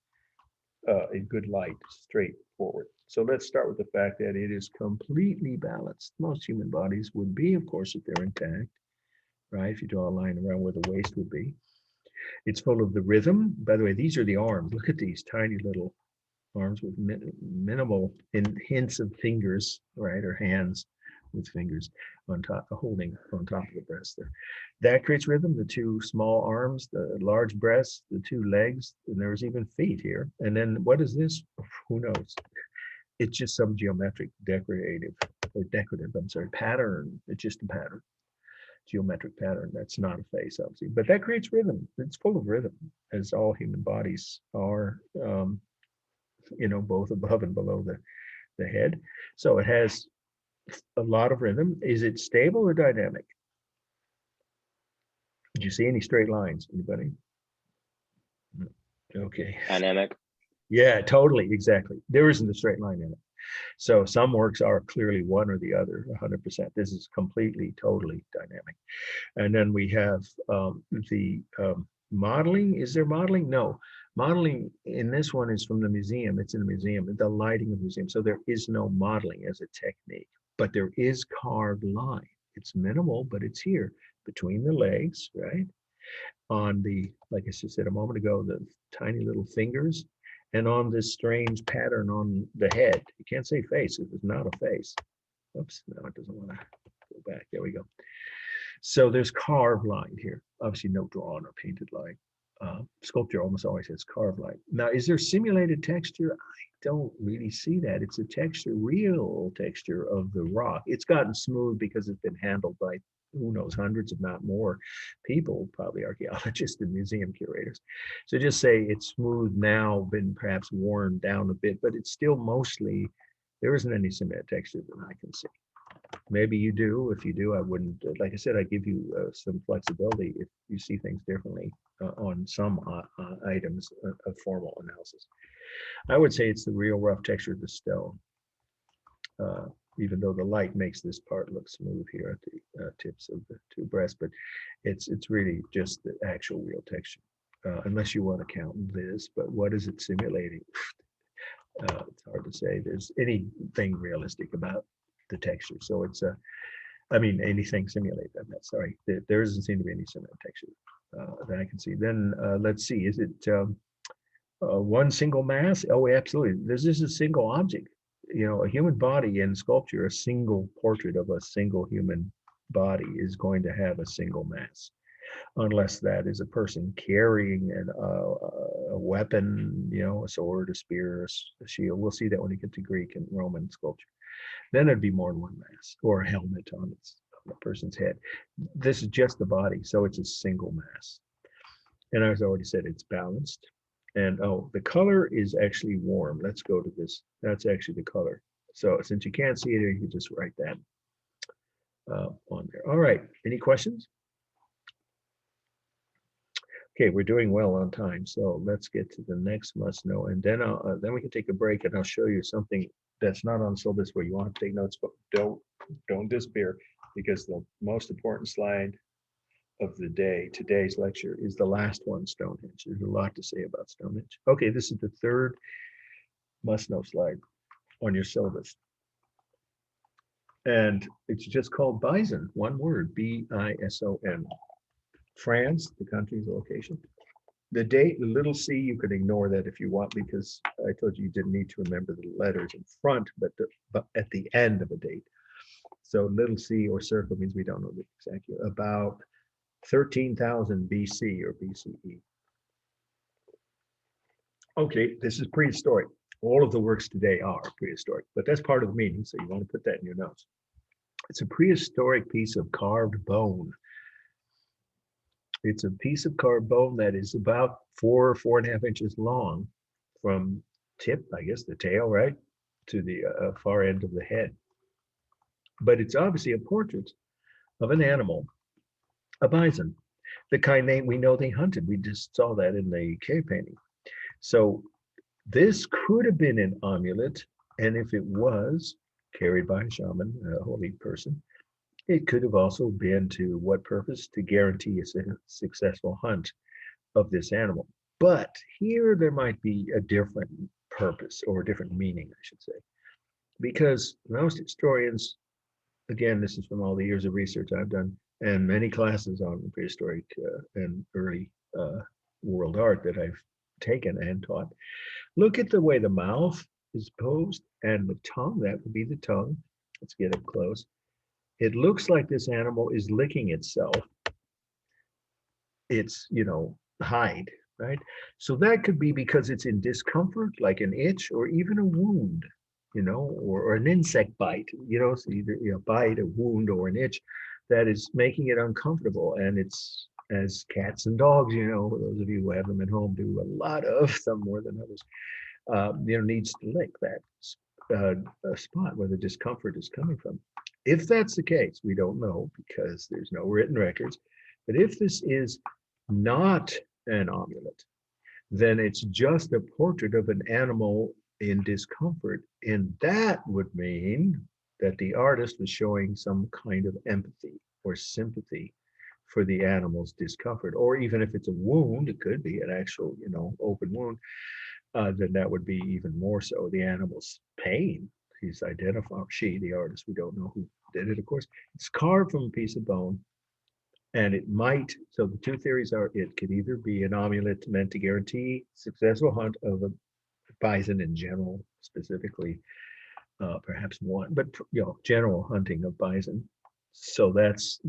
in good light, straightforward. So let's start with the fact that it is completely balanced. Most human bodies would be, of course, if they're intact, right? If you draw a line around where the waist would be. It's full of the rhythm. By the way, these are the arms. Look at these tiny little arms with minimal hints of fingers, right? Or hands with fingers on top, holding on top of the breast there. That creates rhythm. The two small arms, the large breasts, the two legs, and there's even feet here. And then what is this? Who knows? It's just some geometric decorative pattern. It's just a pattern, geometric pattern. That's not a face, obviously, but that creates rhythm. It's full of rhythm, as all human bodies are, both above and below the head. So it has a lot of rhythm. Is it stable or dynamic? Did you see any straight lines? Anybody? Okay. Dynamic. Yeah, totally. Exactly. There isn't a straight line in it. So some works are clearly one or the other, 100%. This is completely, totally dynamic. And then we have the modeling. Is there modeling? No. Modeling in this one is from the museum. It's in the museum, the lighting of the museum. So there is no modeling as a technique, but there is carved line. It's minimal, but it's here between the legs, right? On the, like I said a moment ago, the tiny little fingers, and on this strange pattern on the head. You can't say face, it's not a face. Oops, no, it doesn't want to go back. There we go. So there's carved line here. Obviously no drawn or painted line. Sculpture almost always has carved line. Now, is there simulated texture? I don't really see that. It's a texture, real texture of the rock. It's gotten smooth because it's been handled by, who knows, hundreds, if not more people, probably archaeologists and museum curators. So just say it's smooth now, been perhaps worn down a bit, but it's still mostly, there isn't any cement texture that I can see. Maybe you do. If you do, I wouldn't, like I said, I give you some flexibility if you see things differently on some items of formal analysis. I would say it's the real rough texture of the stone. Even though the light makes this part look smooth here at the tips of the two breasts, but it's really just the actual real texture, unless you want to count this, but what is it simulating? It's hard to say there's anything realistic about the texture. So it's anything simulated. Sorry, there doesn't seem to be any similar texture that I can see. Then let's see, is it one single mass? Oh, absolutely. This is a single object. A human body in sculpture, a single portrait of a single human body is going to have a single mass, unless that is a person carrying a weapon, a sword, a spear, a shield. We'll see that when we get to Greek and Roman sculpture. Then it'd be more than one mass, or a helmet on a person's head. This is just the body, so it's a single mass. And as I already said, it's balanced. And the color is actually warm. Let's go to this. That's actually the color. So since you can't see it, you can just write that on there. All right, any questions? Okay, we're doing well on time. So let's get to the next must know. And then we can take a break and I'll show you something that's not on syllabus where you want to take notes, but don't despair, because the most important slide of the day, today's lecture, is the last one, Stonehenge. There's a lot to say about Stonehenge. Okay, this is the third must-know slide on your syllabus. And it's just called Bison, one word, B-I-S-O-N. France, the country's location. The date, the little c, you can ignore that if you want, because I told you didn't need to remember the letters in front, but at the end of a date. So little c or circle means we don't know the exact year. About 13,000 BC or BCE. Okay, this is prehistoric. All of the works today are prehistoric, but that's part of the meaning, so you want to put that in your notes. It's a prehistoric piece of carved bone. It's a piece of carved bone that is about 4.5 inches long from tip, I guess, the tail, right, to the far end of the head. But it's obviously a portrait of an animal, a bison, the kind we know they hunted. We just saw that in the cave painting. So this could have been an amulet, and if it was carried by a shaman, a holy person, it could have also been to what purpose? To guarantee a successful hunt of this animal. But here there might be a different purpose or a different meaning, I should say, because most historians, again, this is from all the years of research I've done and many classes on prehistoric and early world art that I've taken and taught, look at the way the mouth is posed and the tongue, that would be the tongue. Let's get up close. It looks like this animal is licking itself. It's, hide, right? So that could be because it's in discomfort, like an itch or even a wound, or an insect bite, so either a bite, a wound, or an itch that is making it uncomfortable. And it's, as cats and dogs, those of you who have them at home do a lot of, some more than others, needs to lick that spot where the discomfort is coming from. If that's the case, we don't know because there's no written records. But if this is not an amulet, then it's just a portrait of an animal in discomfort. And that would mean that the artist was showing some kind of empathy or sympathy for the animal's discomfort. Or even if it's a wound, it could be an actual, open wound, then that would be even more so the animal's pain. He's identifying, she, the artist, we don't know who did it, of course. It's carved from a piece of bone. And it might, so the two theories are, it could either be an amulet meant to guarantee successful hunt of a bison in general, specifically, perhaps one, but general hunting of bison. So that's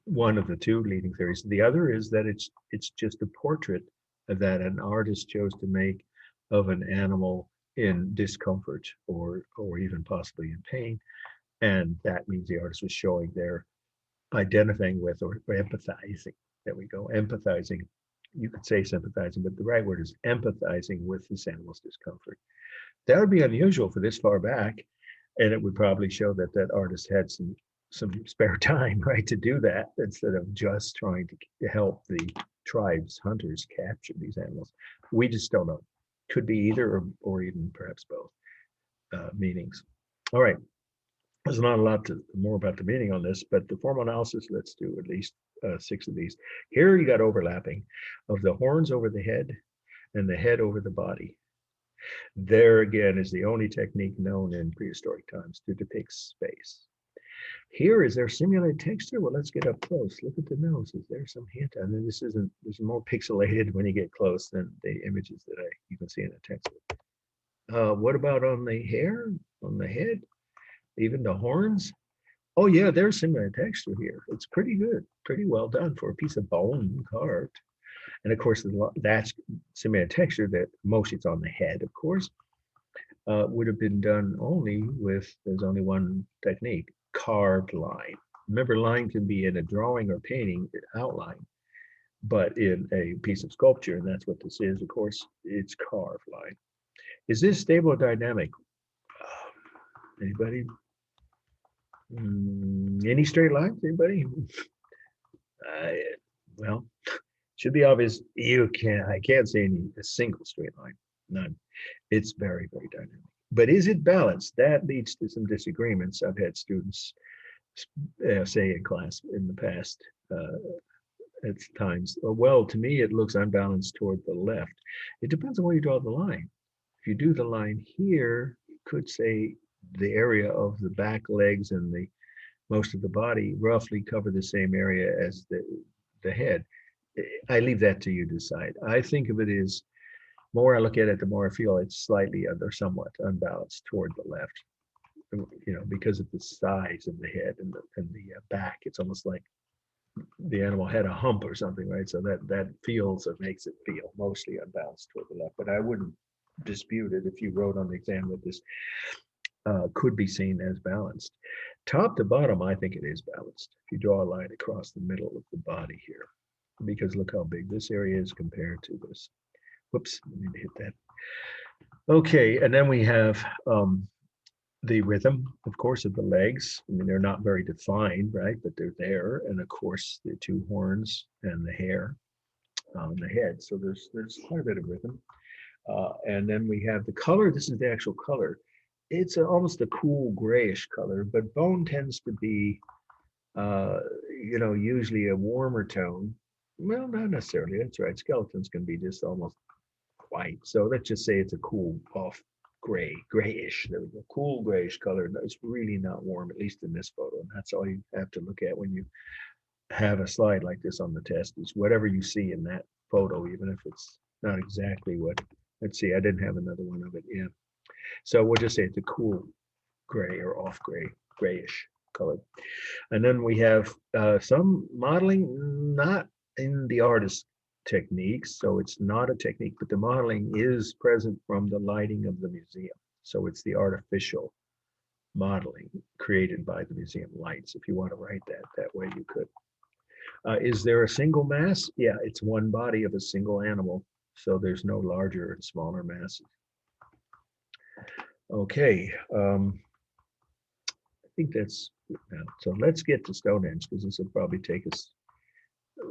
one of the two leading theories. The other is that it's just a portrait that an artist chose to make of an animal in discomfort or even possibly in pain. And that means the artist was showing their identifying with or empathizing. There we go, empathizing. You could say sympathizing, but the right word is empathizing with this animal's discomfort. That would be unusual for this far back, and it would probably show that that artist had some spare time, right, to do that instead of just trying to help the tribe's hunters capture these animals. We just don't know. Could be either or even perhaps both meanings. All right. There's not a lot more about the meaning on this, but the formal analysis, let's do at least 6 of these. Here you got overlapping of the horns over the head and the head over the body. There again is the only technique known in prehistoric times to depict space. Here, is there simulated texture? Well, let's get up close. Look at the nose. Is there some hint? I mean, this is more pixelated when you get close than the images that you can see in the textbook. What about on the hair, on the head? Even the horns? Oh yeah, there's similar texture here. It's pretty good, pretty well done for a piece of bone carved. And of course, that's similar texture that mostly it's on the head, of course, would have been done only with, there's only one technique, carved line. Remember, line can be in a drawing or painting outline, but in a piece of sculpture, and that's what this is, of course, it's carved line. Is this stable or dynamic? Anybody? Any straight lines, anybody? Well, should be obvious. I can't say a single straight line, none. It's very, very dynamic. But is it balanced? That leads to some disagreements. I've had students say in class in the past at times, well, to me, it looks unbalanced toward the left. It depends on where you draw the line. If you do the line here, you could say the area of the back legs and the most of the body roughly cover the same area as the head. I leave that to you to decide. I think of it as, more I look at it, the more I feel it's slightly or somewhat unbalanced toward the left, because of the size of the head and the back. It's almost like the animal had a hump or something, right? So that feels or makes it feel mostly unbalanced toward the left. But I wouldn't dispute it if you wrote on the exam that this could be seen as balanced. Top to bottom, I think it is balanced. If you draw a line across the middle of the body here, because look how big this area is compared to this. Whoops, I need to hit that. Okay, and then we have the rhythm, of course, of the legs. I mean, they're not very defined, right? But they're there. And of course, the two horns and the hair on the head. So there's quite a bit of rhythm. And then we have the color. This is the actual color. It's almost a cool grayish color, but bone tends to be, usually a warmer tone. Well, not necessarily. That's right. Skeletons can be just almost white. So let's just say it's a cool off grayish. There we go. Cool grayish color. It's really not warm, at least in this photo. And that's all you have to look at when you have a slide like this on the test, is whatever you see in that photo, even if it's not exactly what. Let's see, I didn't have another one of it. Yeah. So we'll just say it's a cool gray or off grayish color. And then we have some modeling, not in the artist techniques. So it's not a technique, but the modeling is present from the lighting of the museum. So it's the artificial modeling created by the museum lights. If you want to write that way, you could. Is there a single mass? Yeah, it's one body of a single animal. So there's no larger and smaller masses. Okay, I think that's so. Let's get to Stonehenge, because this will probably take us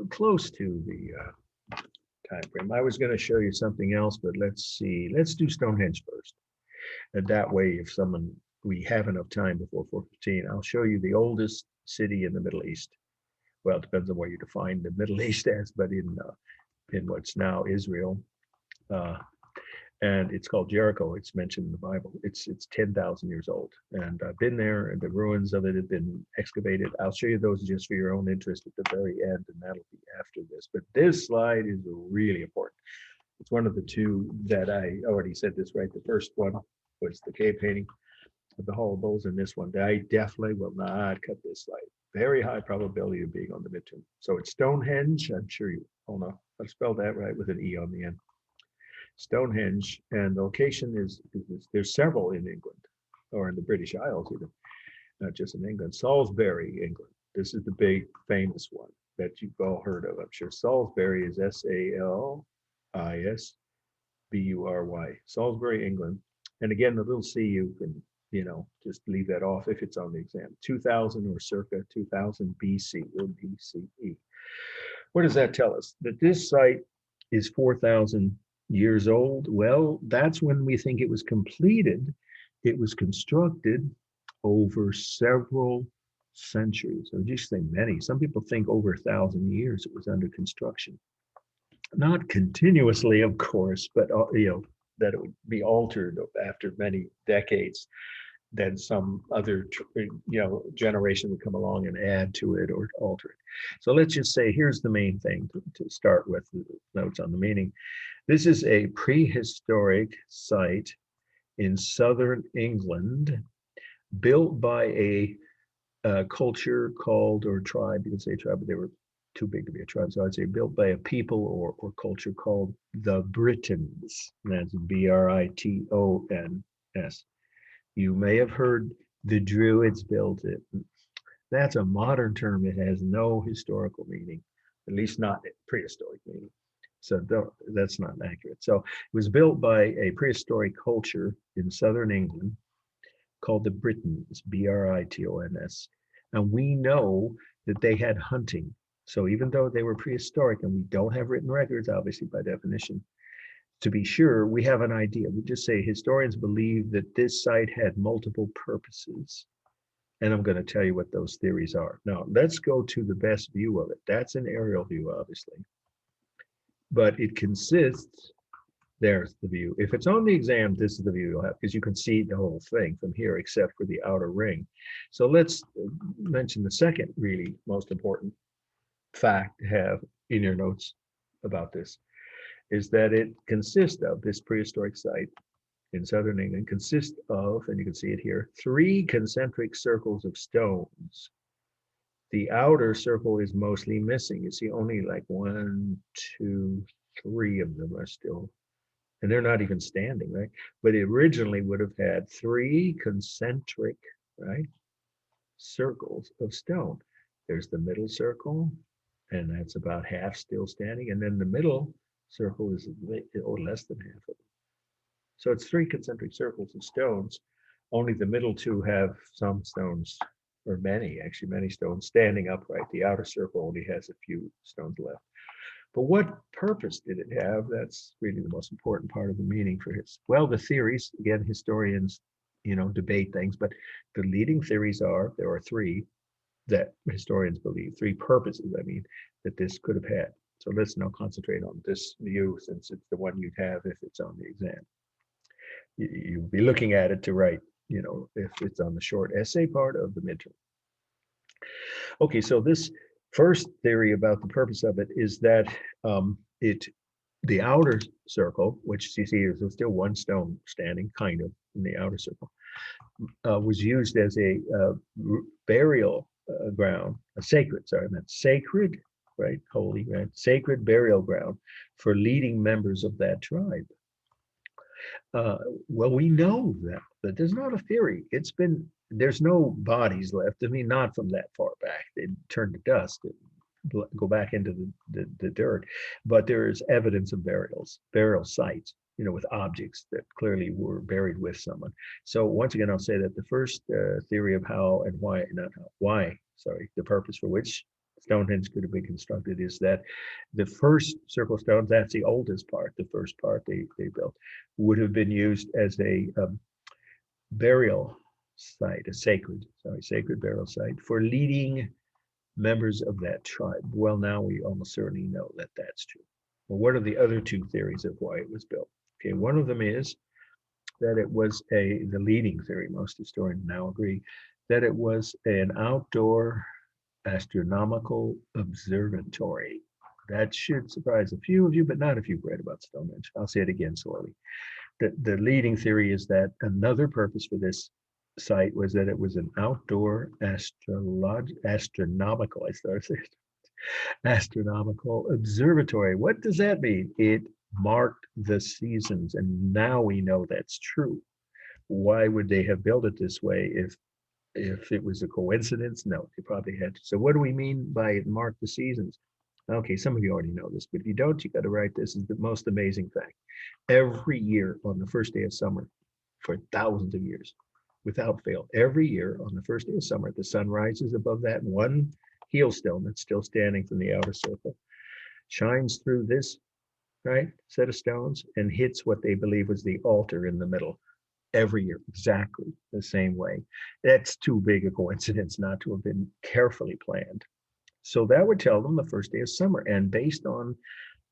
close to the time frame. I was going to show you something else, but let's see. Let's do Stonehenge first. And that way, if we have enough time before 4:15, I'll show you the oldest city in the Middle East. Well, it depends on what you define the Middle East as, but in what's now Israel. And it's called Jericho. It's mentioned in the Bible. It's 10,000 years old. And I've been there, and the ruins of it have been excavated. I'll show you those just for your own interest at the very end, and that'll be after this. But this slide is really important. It's one of the two that I already said this, right? The first one was the cave painting of the Hall of Bulls, and this one. I definitely will not cut this slide. Very high probability of being on the midterm. So it's Stonehenge. I'm sure you all know. I've spelled that right with an E on the end. Stonehenge, and the location is there's several in England, or in the British Isles even, not just in England. Salisbury, England. This is the big famous one that you've all heard of, I'm sure. Salisbury is Salisbury, Salisbury, England. And again, the little C, you can, just leave that off if it's on the exam. 2000 or circa 2000 BC or BCE. What does that tell us? That this site is 4,000 years old. Well, that's when we think it was completed. It was constructed over several centuries. I would just say many. Some people think over 1,000 years it was under construction. Not continuously, of course, but that it would be altered after many decades. Then some other generation would come along and add to it or alter it. So let's just say here's the main thing to start with, the notes on the meaning. This is a prehistoric site in southern England, built by a culture called, or tribe, you can say tribe, but they were too big to be a tribe, so I'd say built by a people or culture called the Britons. And that's Britons. You may have heard the Druids built it. That's a modern term. It has no historical meaning, at least not prehistoric meaning. So that's not accurate. So it was built by a prehistoric culture in southern England called the Britons, Britons. And we know that they had hunting. So even though they were prehistoric, and we don't have written records, obviously by definition, to be sure, we have an idea. We just say historians believe that this site had multiple purposes. And I'm going to tell you what those theories are. Now, let's go to the best view of it. That's an aerial view, obviously. But it consists, there's the view. If it's on the exam, this is the view you'll have, because you can see the whole thing from here, except for the outer ring. So let's mention the second really most important fact to have in your notes about this, is that it consists of, this prehistoric site in southern England consists of, and you can see it here, 3 concentric circles of stones. The outer circle is mostly missing. You see only like 1, 2, 3 of them are still, and they're not even standing, right? But it originally would have had 3 concentric, right, circles of stone. There's the middle circle, and that's about half still standing. And then the middle circle is less than half of them. So it's 3 concentric circles of stones. Only the middle 2 have some stones, or many, actually many stones standing upright. The outer circle only has a few stones left. But what purpose did it have? That's really the most important part of the meaning for his. Well, the theories, again, historians, debate things, but the leading theories are, there are 3 that historians believe, 3 purposes, that this could have had. So let's now concentrate on this view, since it's the one you'd have if it's on the exam. You'll be looking at it to write, if it's on the short essay part of the midterm. Okay, so this first theory about the purpose of it is that the outer circle, which you see is still 1 stone standing kind of in the outer circle, was used as a burial ground, sacred, right? Holy, right? Sacred burial ground for leading members of that tribe. Well, we know that, but there's not a theory. There's no bodies left. Not from that far back. They turn to dust and go back into the dirt. But there is evidence of burial sites, with objects that clearly were buried with someone. So once again, I'll say that the first theory of how and why, the purpose for which Stonehenge could have been constructed is that the first circle stones, that's the oldest part, the first part they built, would have been used as a burial site, a sacred burial site for leading members of that tribe. Well, now we almost certainly know that that's true. Well, what are the other 2 theories of why it was built? Okay, one of them is that it was the leading theory, most historians now agree, that it was an outdoor astronomical observatory. That should surprise a few of you, but not if you've read about Stonehenge. I'll say it again slowly. The leading theory is that another purpose for this site was that it was an outdoor astronomical observatory. What does that mean? It marked the seasons, and now we know that's true. Why would they have built it this way if it was a coincidence? No, they probably had to. So what do we mean by it marked the seasons? Okay, some of you already know this, but if you don't, you got to write this. Is the most amazing fact. Every year on the first day of summer, for thousands of years, without fail, every year on the first day of summer, the sun rises above that 1 heel stone that's still standing from the outer circle, shines through this set of stones and hits what they believe was the altar in the middle. Every year, exactly the same way. That's too big a coincidence not to have been carefully planned. So that would tell them the first day of summer, and based on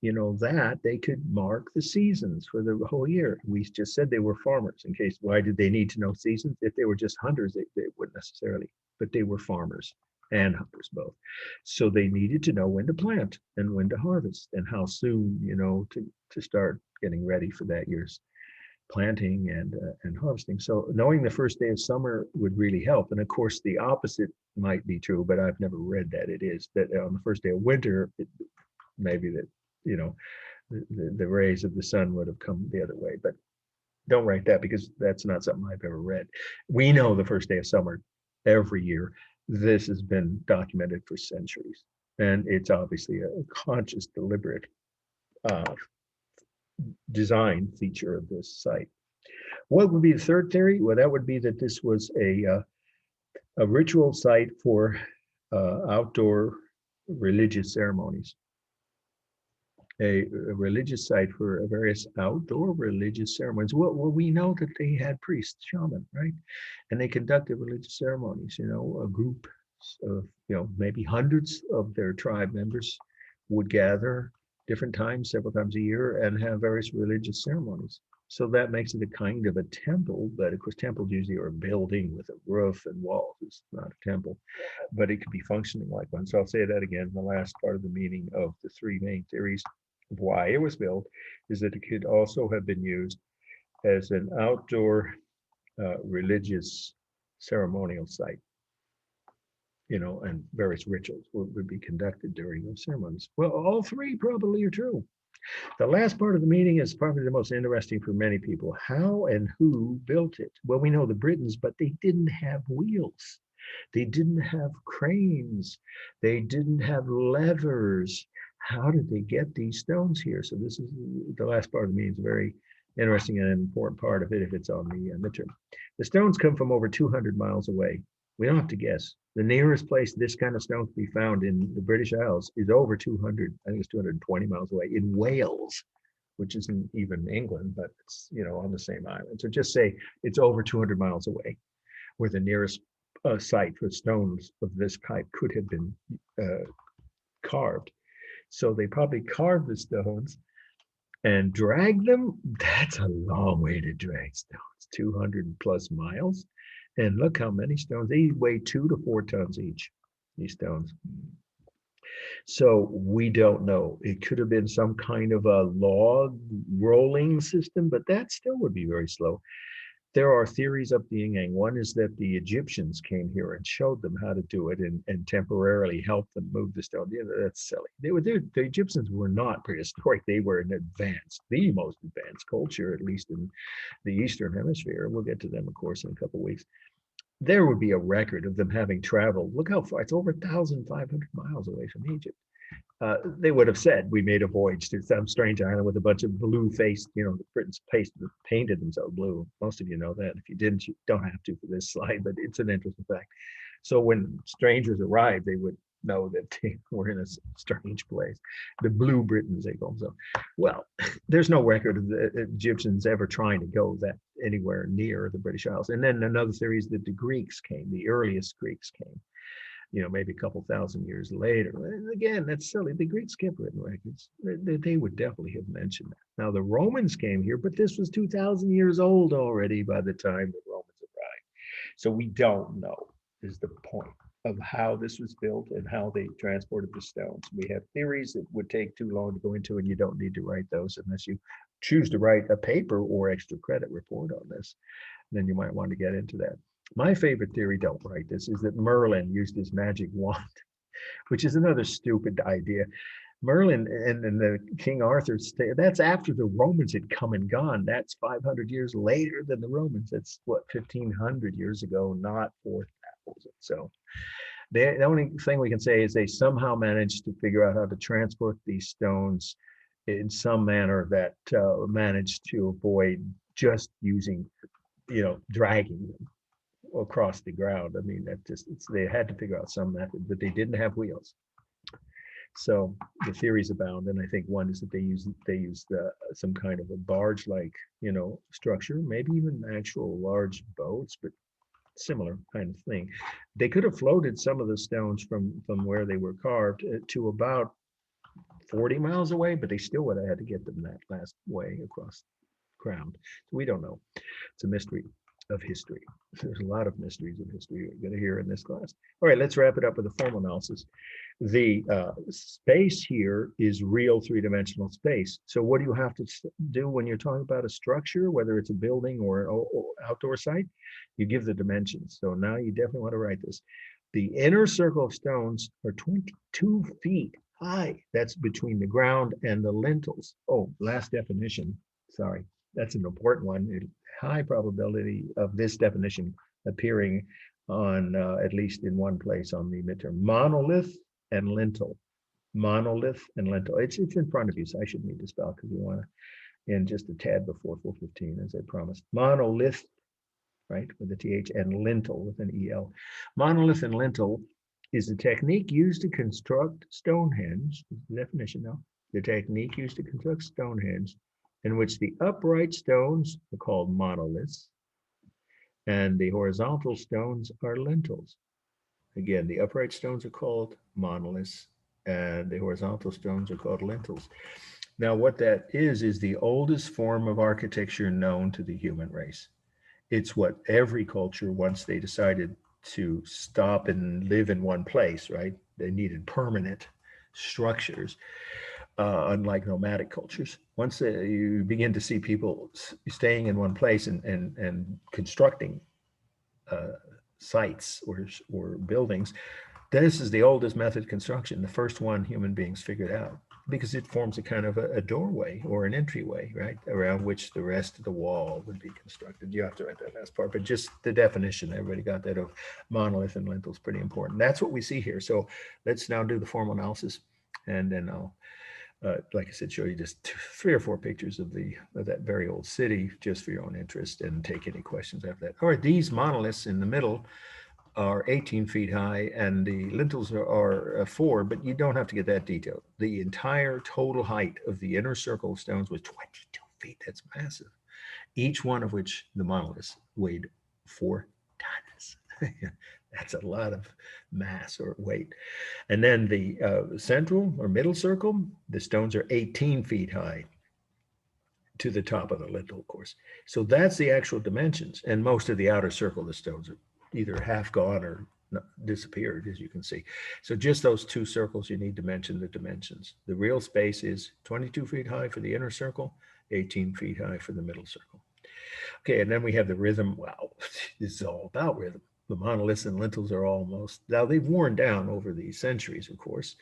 that, they could mark the seasons for the whole year. We just said they were farmers. In case, why did they need to know seasons? If they were just hunters, they wouldn't necessarily, but they were farmers and hunters both. So they needed to know when to plant and when to harvest and how soon, to start getting ready for that year's planting and harvesting. So knowing the first day of summer would really help. And of course, the opposite might be true, but I've never read that. It is that on the first day of winter, maybe that, the rays of the sun would have come the other way. But don't write that, because that's not something I've ever read. We know the first day of summer every year. This has been documented for centuries. And it's obviously a conscious, deliberate design feature of this site. What would be the third theory? Well, that would be that this was a ritual site for outdoor religious ceremonies. A religious site for various outdoor religious ceremonies. Well, we know that they had priests, shaman, right? And they conducted religious ceremonies, a group of, maybe hundreds of their tribe members would gather different times, several times a year, and have various religious ceremonies. So that makes it a kind of a temple, but of course, temples usually are a building with a roof and walls. It's not a temple, but it could be functioning like one. So I'll say that again. The last part of the meaning of the 3 main theories of why it was built is that it could also have been used as an outdoor religious ceremonial site, and various rituals would be conducted during those ceremonies. Well, all 3 probably are true. The last part of the meeting is probably the most interesting for many people. How and who built it? Well, we know the Britons, but they didn't have wheels. They didn't have cranes. They didn't have levers. How did they get these stones here? So this is the last part of the meeting is very Interesting and an important part of it if it's on the midterm. The stones come from over 200 miles away. We don't have to guess. The nearest place this kind of stone can be found in the British Isles is over 200, I think it's 220 miles away in Wales, which isn't even England, but it's, you know, on the same island. So just say it's over 200 miles away, where the nearest site for stones of this type could have been carved. So they probably carved the stones and drag them. That's a long way to drag stones, 200 plus miles. And look how many stones. They weigh 2 to 4 tons each, these stones. So we don't know. It could have been some kind of a log rolling system, but that still would be very slow. There are theories up the yin yang. One is that the Egyptians came here and showed them how to do it and temporarily helped them move the stone. Yeah, that's silly. The Egyptians were not prehistoric. They were an advanced, the most advanced culture, at least in the Eastern Hemisphere. We'll get to them, of course, in a couple of weeks. There would be a record of them having traveled. Look how far, it's over 1,500 miles away from Egypt. They would have said, we made a voyage to some strange island with a bunch of blue-faced, you know, the Britons painted themselves blue. Most of you know that. If you didn't, you don't have to for this slide, but it's an interesting fact. So when strangers arrived, they would know that they were in a strange place. The blue Britons, they call themselves. Well, there's no record of the Egyptians ever trying to go that anywhere near the British Isles. And then another theory is that the Greeks came, the earliest Greeks came, you know, maybe a couple thousand years later. And again, that's silly. The Greeks kept written records. They would definitely have mentioned that. Now, the Romans came here, but this was 2,000 years old already by the time the Romans arrived. So we don't know, is the point of how this was built and how they transported the stones. We have theories that would take too long to go into, and you don't need to write those unless you choose to write a paper or extra credit report on this. Then you might want to get into that. My favorite theory, don't write this, is that Merlin used his magic wand, which is another stupid idea. Merlin and the King Arthur's, that's after the Romans had come and gone. That's 500 years later than the Romans. That's what, 1,500 years ago, not 4,000. So the only thing we can say is they somehow managed to figure out how to transport these stones in some manner that managed to avoid just using, you know, dragging them across the ground. I mean, that just, they had to figure out some method, but they didn't have wheels. So the theories abound, and I think one is that they used some kind of a barge-like, you know, structure, maybe even actual large boats, but similar kind of thing. They could have floated some of the stones from where they were carved to about 40 miles away, but they still would have had to get them that last way across ground. So we don't know. It's a mystery of history. There's a lot of mysteries of history you're going to hear in this class. All right, let's wrap it up with a formal analysis. The space here is real three-dimensional space. So what do you have to do when you're talking about a structure, whether it's a building or outdoor site? You give the dimensions. So now you definitely want to write this. The inner circle of stones are 22 feet high. That's between the ground and the lintels. Oh, last definition. Sorry, that's an important one. High probability of this definition appearing on at least in one place on the midterm. Monolith and lintel. Monolith and lintel. It's in front of you, so I shouldn't need to spell because we want to end just a tad before 4:15, as I promised. Monolith, right, with a TH, and lintel with an EL. Monolith and lintel is the technique used to construct Stonehenge. The definition now. The technique used to construct Stonehenge, in which the upright stones are called monoliths and the horizontal stones are lintels. Again, the upright stones are called monoliths and the horizontal stones are called lintels. Now, what that is the oldest form of architecture known to the human race. It's what every culture, once they decided to stop and live in one place, right? They needed permanent structures. Unlike nomadic cultures. Once you begin to see people staying in one place and constructing sites or buildings, this is the oldest method of construction, the first one human beings figured out, because it forms a kind of a doorway or an entryway, right, around which the rest of the wall would be constructed. You have to write that last part, but just the definition, everybody got that of monolith and lintel is pretty important. That's what we see here. So let's now do the formal analysis, and then I'll like I said, show you just 3 or 4 pictures of that very old city, just for your own interest, and take any questions after that. All right, these monoliths in the middle are 18 feet high, and the lintels are 4, but you don't have to get that detailed. The entire total height of the inner circle of stones was 22 feet. That's massive. Each one of which the monoliths weighed 4 tons. That's a lot of mass or weight. And then the central or middle circle, the stones are 18 feet high to the top of the lintel, of course. So that's the actual dimensions. And most of the outer circle, the stones are either half gone or disappeared, as you can see. So just those 2 circles, you need to mention the dimensions. The real space is 22 feet high for the inner circle, 18 feet high for the middle circle. Okay, and then we have the rhythm. Wow, this is all about rhythm. The monoliths and lintels are almost, now they've worn down over the centuries, of course,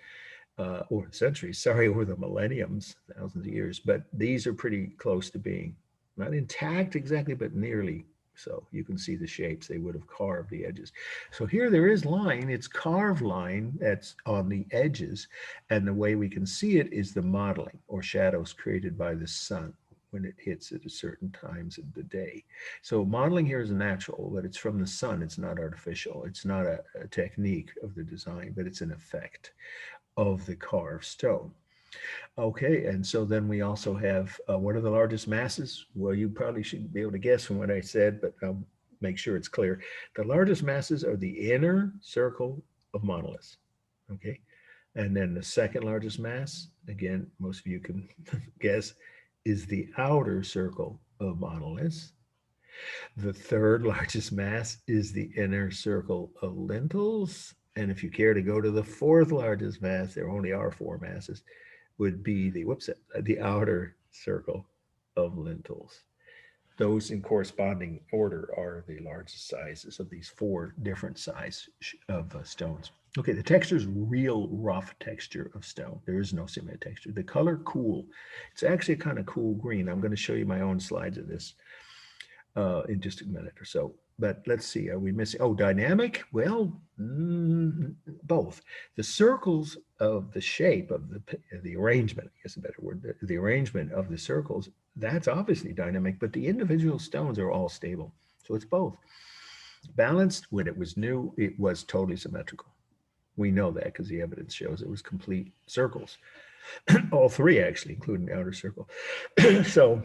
over the millenniums, thousands of years, but these are pretty close to being not intact exactly, but nearly so. You can see the shapes. They would have carved the edges. So here there is line, it's carved line that's on the edges, and the way we can see it is the modeling or shadows created by the sun when it hits at a certain times of the day. So modeling here is natural, but it's from the sun. It's not artificial. It's not a technique of the design, but it's an effect of the carved stone. Okay, and so then we also have, what are the largest masses? Well, you probably should be able to guess from what I said, but I'll make sure it's clear. The largest masses are the inner circle of monoliths, okay? And then the second largest mass, again, most of you can guess, is the outer circle of monoliths. The third largest mass is the inner circle of lintels. And if you care to go to the fourth largest mass, there only are 4 masses, would be the outer circle of lintels. Those in corresponding order are the largest sizes of these 4 different sizes of stones. Okay, the texture is real rough texture of stone. There is no cement texture. The color cool. It's actually a kind of cool green. I'm going to show you my own slides of this in just a minute or so. But let's see, are we missing? Oh, dynamic? Well, both. The circles of the shape of the arrangement, I guess a better word, the arrangement of the circles, that's obviously dynamic, but the individual stones are all stable. So it's both. Balanced, when it was new, it was totally symmetrical. We know that because the evidence shows it was complete circles. All 3 actually, including the outer circle. So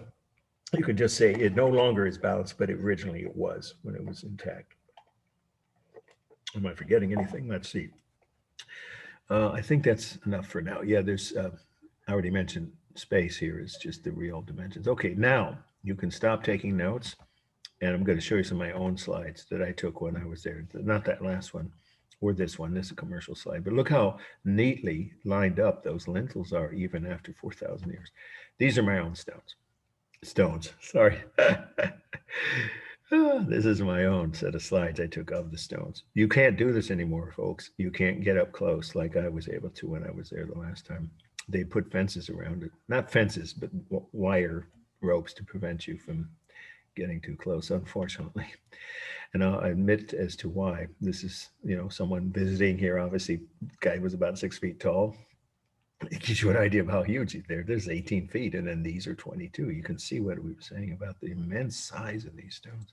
you could just say it no longer is balanced, but originally it was when it was intact. Am I forgetting anything? Let's see. I think that's enough for now. Yeah, there's, I already mentioned space here is just the real dimensions. Okay, now you can stop taking notes, and I'm going to show you some of my own slides that I took when I was there. Not that last one or this one. This is a commercial slide, but look how neatly lined up those lintels are even after 4,000 years. These are my own stones, sorry. This is my own set of slides I took of the stones. You can't do this anymore, folks. You can't get up close like I was able to when I was there the last time. They put fences around it. Not fences, but wire ropes to prevent you from getting too close, unfortunately. And I'll admit as to why. This is, someone visiting here. Obviously, the guy was about 6 feet tall. It gives you an idea of how huge there's 18 feet, and then these are 22. You can see what we were saying about the immense size of these stones.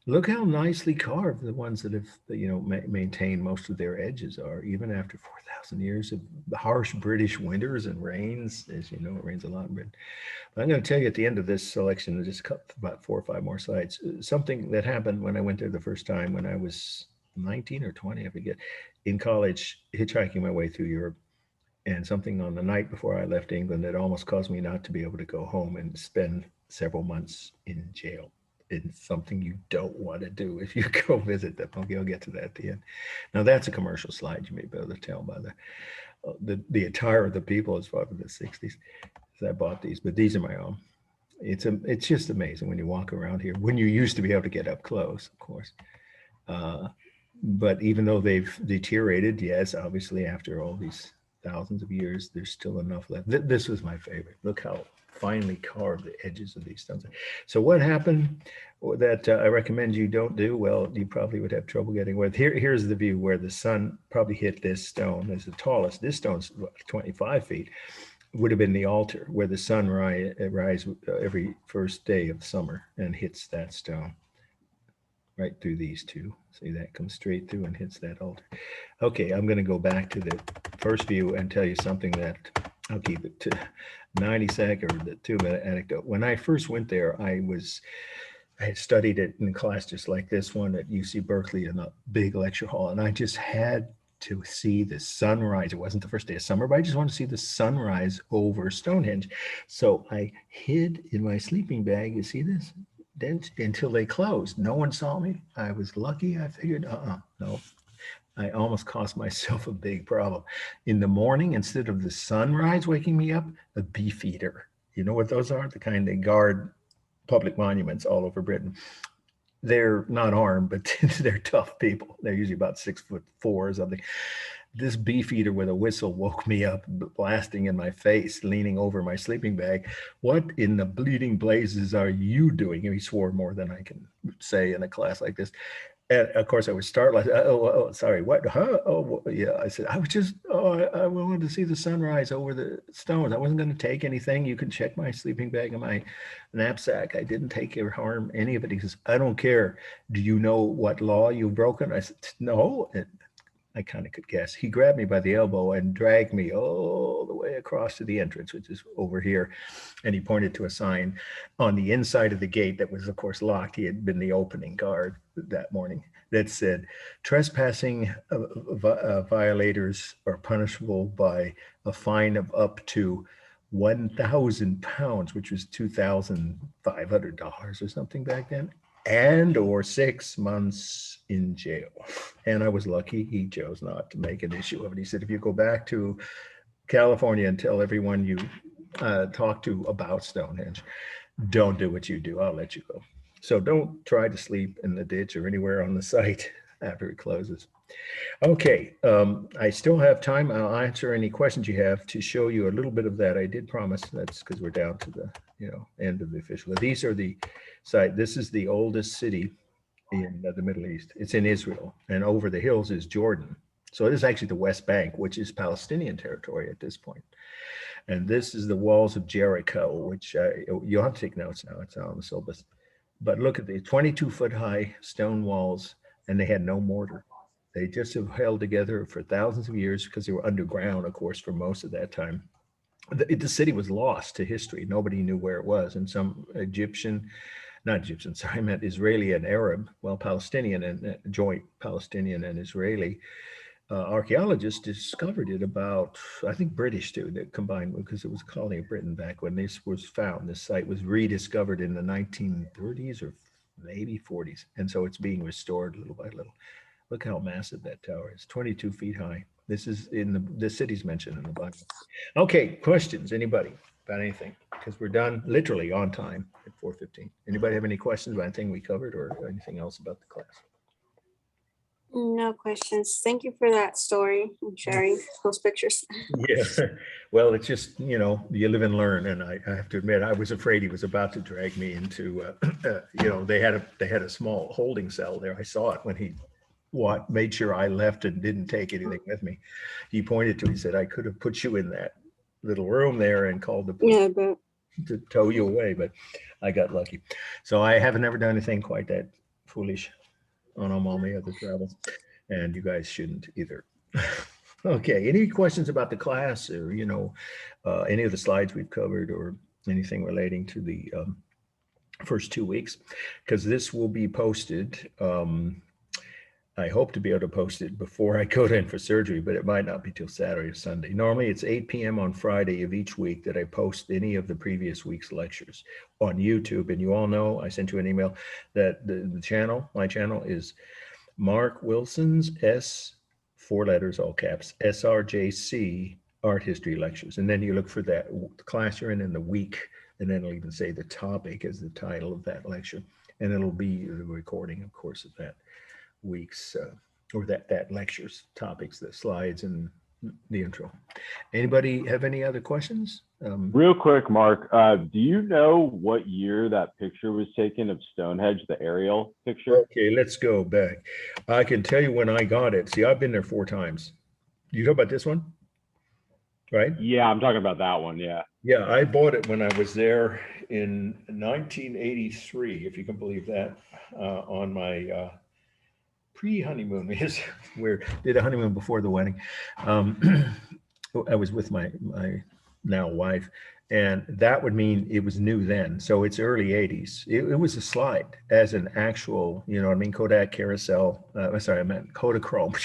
Look how nicely carved the ones that have, maintained most of their edges are, even after 4,000 years of harsh British winters and rains. As you know, it rains a lot in Britain. But I'm going to tell you at the end of this selection, just about 4 or 5 more slides, something that happened when I went there the first time when I was 19 or 20, I forget, in college, hitchhiking my way through Europe. And something on the night before I left England that almost caused me not to be able to go home and spend several months in jail. It's something you don't want to do if you go visit them. Okay, I'll get to that at the end. Now that's a commercial slide. You may be able to tell by the attire of the people as far as the 60s. I bought these, but these are my own. It's just amazing when you walk around here. When you used to be able to get up close, of course. But even though they've deteriorated, yes, obviously after all these thousands of years, there's still enough left. This was my favorite. Look how finely carve the edges of these stones. So what happened that I recommend you don't do? Well, you probably would have trouble getting with. Here's the view where the sun probably hit this stone as the tallest. This stone's 25 feet. Would have been the altar where the sun rise every first day of summer and hits that stone right through these two. See, that comes straight through and hits that altar. Okay, I'm going to go back to the first view and tell you something that I'll keep it to 90-second or the 2-minute anecdote. When I first went there, I had studied it in class just like this one at UC Berkeley in a big lecture hall, and I just had to see the sunrise. It wasn't the first day of summer, but I just wanted to see the sunrise over Stonehenge. So I hid in my sleeping bag. You see this? Until they closed. No one saw me. I was lucky. I figured, no. I almost cost myself a big problem. In the morning, instead of the sunrise waking me up, a beefeater. You know what those are? The kind they guard public monuments all over Britain. They're not armed, but they're tough people. They're usually about 6'4" or something. This beefeater with a whistle woke me up, blasting in my face, leaning over my sleeping bag. What in the bleeding blazes are you doing? And he swore more than I can say in a class like this. And of course, I was startled. Oh, sorry, what? Huh? Oh, yeah. I said, I was just, I wanted to see the sunrise over the stones. I wasn't going to take anything. You can check my sleeping bag and my knapsack. I didn't take or harm any of it. He says, I don't care. Do you know what law you've broken? I said, no. And I kind of could guess. He grabbed me by the elbow and dragged me all the way across to the entrance, which is over here. And he pointed to a sign on the inside of the gate that was, of course, locked. He had been the opening guard that morning that said, trespassing violators are punishable by a fine of up to 1,000 pounds, which was $2,500 or something back then, and or 6 months in jail. And I was lucky he chose not to make an issue of it. He said, if you go back to California and tell everyone you talk to about Stonehenge, don't do what you do. I'll let you go. So don't try to sleep in the ditch or anywhere on the site after it closes. Okay, I still have time. I'll answer any questions you have to show you a little bit of that. I did promise. That's because we're down to the end of the official. These are the site. This is the oldest city in the Middle East. It's in Israel, and over the hills is Jordan. So it is actually the West Bank, which is Palestinian territory at this point. And this is the walls of Jericho, which you'll have to take notes now. It's on the syllabus. But look at the 22-foot high stone walls, and they had no mortar. They just have held together for thousands of years because they were underground, of course, for most of that time. The city was lost to history. Nobody knew where it was. And some Israeli and Arab, well, Palestinian and joint Palestinian and Israeli archaeologists discovered it about, I think British too, that combined because it was a colony of Britain back when this was found. This site was rediscovered in the 1930s or maybe 40s. And so it's being restored little by little. Look how massive that tower is, 22 feet high. This is in the city's mentioned in the Bible. Okay, questions, anybody about anything? Because we're done literally on time at 4:15. Anybody have any questions about anything we covered or anything else about the class? No questions. Thank you for that story and sharing those pictures. Yeah, well, it's just, you live and learn. And I have to admit, I was afraid he was about to drag me into, they had a small holding cell there. I saw it when he made sure I left and didn't take anything with me. He pointed to, he said, I could have put you in that little room there and called the police to tow you away, but I got lucky. So I haven't ever done anything quite that foolish on all my other travels, and you guys shouldn't either. Okay, any questions about the class or, any of the slides we've covered or anything relating to the first 2 weeks? Because this will be posted. I hope to be able to post it before I go in for surgery, but it might not be till Saturday or Sunday. Normally it's 8 p.m. on Friday of each week that I post any of the previous week's lectures on YouTube. And you all know, I sent you an email that my channel is Mark Wilson's 4 letters, all caps, SRJC Art History Lectures. And then you look for that class you're in the week, and then it'll even say the topic as the title of that lecture. And it'll be the recording, of course, of that week's or that lecture's topics, the slides and the intro. Anybody have any other questions? Real quick, Mark, do you know what year that picture was taken of Stonehenge, the aerial picture? Okay, let's go back. I can tell you when I got it. See, I've been there 4 times. You know about this one? Right? Yeah, I'm talking about that one. Yeah. Yeah, I bought it when I was there in 1983, if you can believe that, on my pre-honeymoon. Yes, we did a honeymoon before the wedding. I was with my now wife, and that would mean it was new then. So it's early 80s. It was a slide as an actual, you know what I mean, Kodak carousel. Sorry, I meant Kodachrome.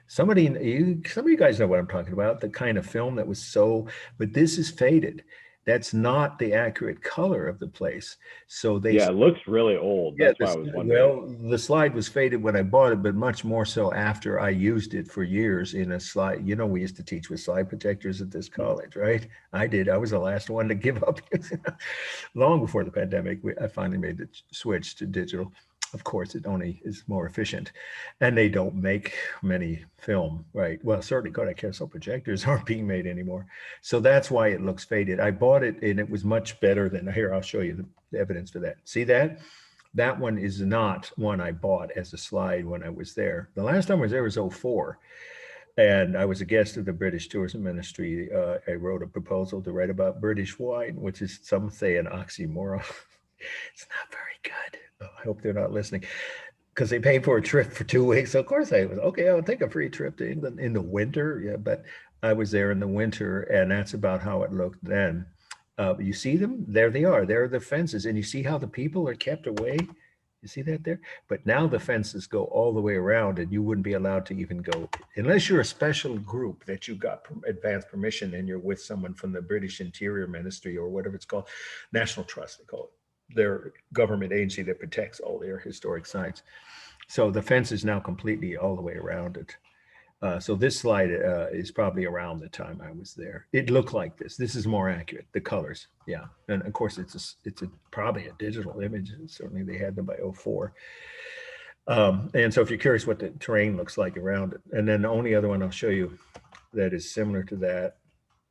Some of you guys know what I'm talking about, the kind of film that was so, but this is faded. That's not the accurate color of the place. So they, yeah, it looks really old. That's why I was wondering. well, the slide was faded when I bought it, but much more so after I used it for years in a slide. You know, we used to teach with slide projectors at this college, right? I did. I was the last one to give up. Long before the pandemic, I finally made the switch to digital. Of course, it only is more efficient, and they don't make many film, right? Well, certainly Kodak carousel projectors aren't being made anymore. So that's why it looks faded. I bought it and it was much better than, here, I'll show you the evidence for that. See that? That one is not one I bought as a slide when I was there. The last time I was there was 04. And I was a guest of the British Tourism Ministry. I wrote a proposal to write about British wine, which is, some say, an oxymoron. It's not very good. I hope they're not listening, because they paid for a trip for 2 weeks. So of course I was, okay, I'll take a free trip to England in the winter. Yeah, but I was there in the winter, and that's about how it looked then. You see them? There they are. There are the fences. And you see how the people are kept away? You see that there? But now the fences go all the way around, and you wouldn't be allowed to even go, unless you're a special group that you got advance permission and you're with someone from the British Interior Ministry or whatever it's called, National Trust, they call it. Their government agency that protects all their historic sites. So the fence is now completely all the way around it. So this slide is probably around the time I was there. It looked like this. This is more accurate. The colors, yeah. And of course, it's probably a digital image. Certainly, they had them by 04. And so if you're curious what the terrain looks like around it, and then the only other one I'll show you that is similar to that.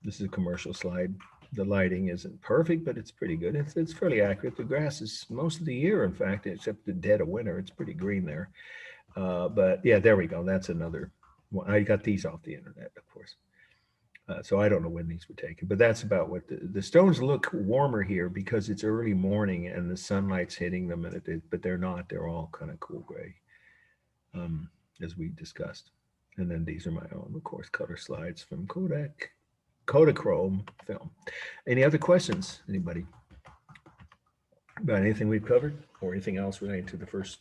This is a commercial slide. The lighting isn't perfect, but it's pretty good. It's fairly accurate. The grass is most of the year, in fact, except the dead of winter. It's pretty green there. But yeah, there we go. That's another one. I got these off the internet, of course. So I don't know when these were taken, but that's about what the stones look warmer here because it's early morning and the sunlight's hitting them, but they're not. They're all kind of cool gray, as we discussed. And then these are my own, of course, color slides from Kodachrome film. Any other questions, anybody? About anything we've covered or anything else relating to the first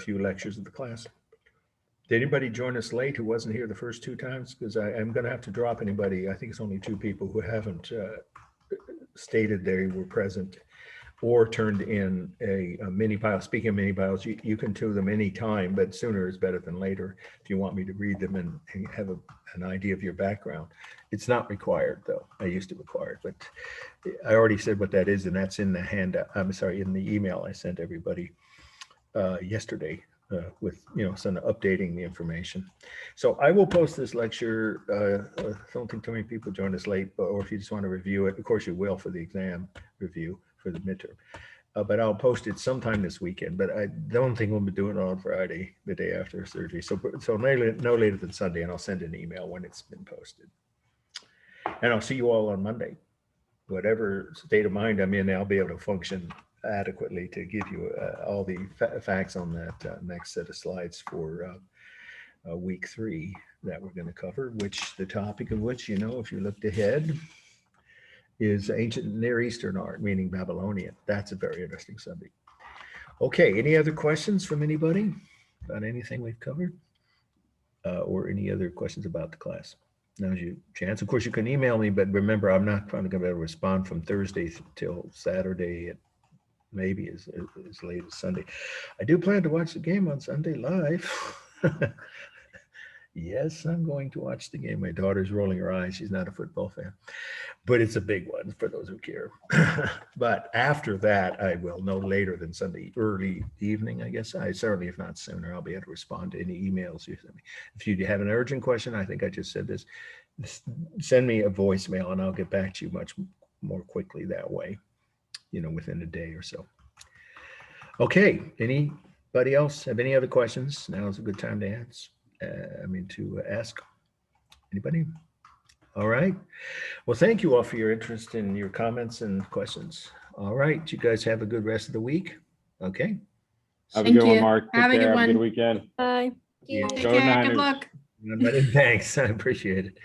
few lectures of the class? Did anybody join us late who wasn't here the first 2 times? Because I'm going to have to drop anybody. I think it's only 2 people who haven't stated they were present or turned in a mini file. Speaking of mini files, you can do them anytime, but sooner is better than later if you want me to read them and have an idea of your background. It's not required, though. I used to require it, but I already said what that is, and that's in the handout. I'm sorry, in the email I sent everybody yesterday with, some updating the information. So I will post this lecture. I don't think too many people joined us late, or if you just want to review it, of course you will for the exam review for the midterm. But I'll post it sometime this weekend, but I don't think we'll be doing it on Friday, the day after surgery. So no later than Sunday, and I'll send an email when it's been posted. And I'll see you all on Monday. Whatever state of mind I'm in, I'll be able to function adequately to give you all the facts on that next set of slides for week 3 that we're going to cover, which the topic of which, if you looked ahead, is ancient Near Eastern art, meaning Babylonian. That's a very interesting subject. Okay, any other questions from anybody about anything we've covered? Or any other questions about the class? Now's your chance. Of course, you can email me, but remember, I'm not probably going to be able to respond from Thursday till Saturday at maybe as late as Sunday. I do plan to watch the game on Sunday live. Yes, I'm going to watch the game. My daughter's rolling her eyes. She's not a football fan, but it's a big one for those who care. But after that, I will no later than Sunday early evening, I guess. I certainly, if not sooner, I'll be able to respond to any emails you send me. If you have an urgent question, I think I just said this, send me a voicemail and I'll get back to you much more quickly that way, within a day or so. Okay, anybody else have any other questions? Now is a good time to answer. To ask. Anybody? All right. Well, thank you all for your interest and your comments and questions. All right. You guys have a good rest of the week. Okay. Have a Thank good one, you. Mark. Take Have a care. good Have a good one. weekend. Bye. Yeah. Take Go care. Niners. Good luck. Thanks. I appreciate it.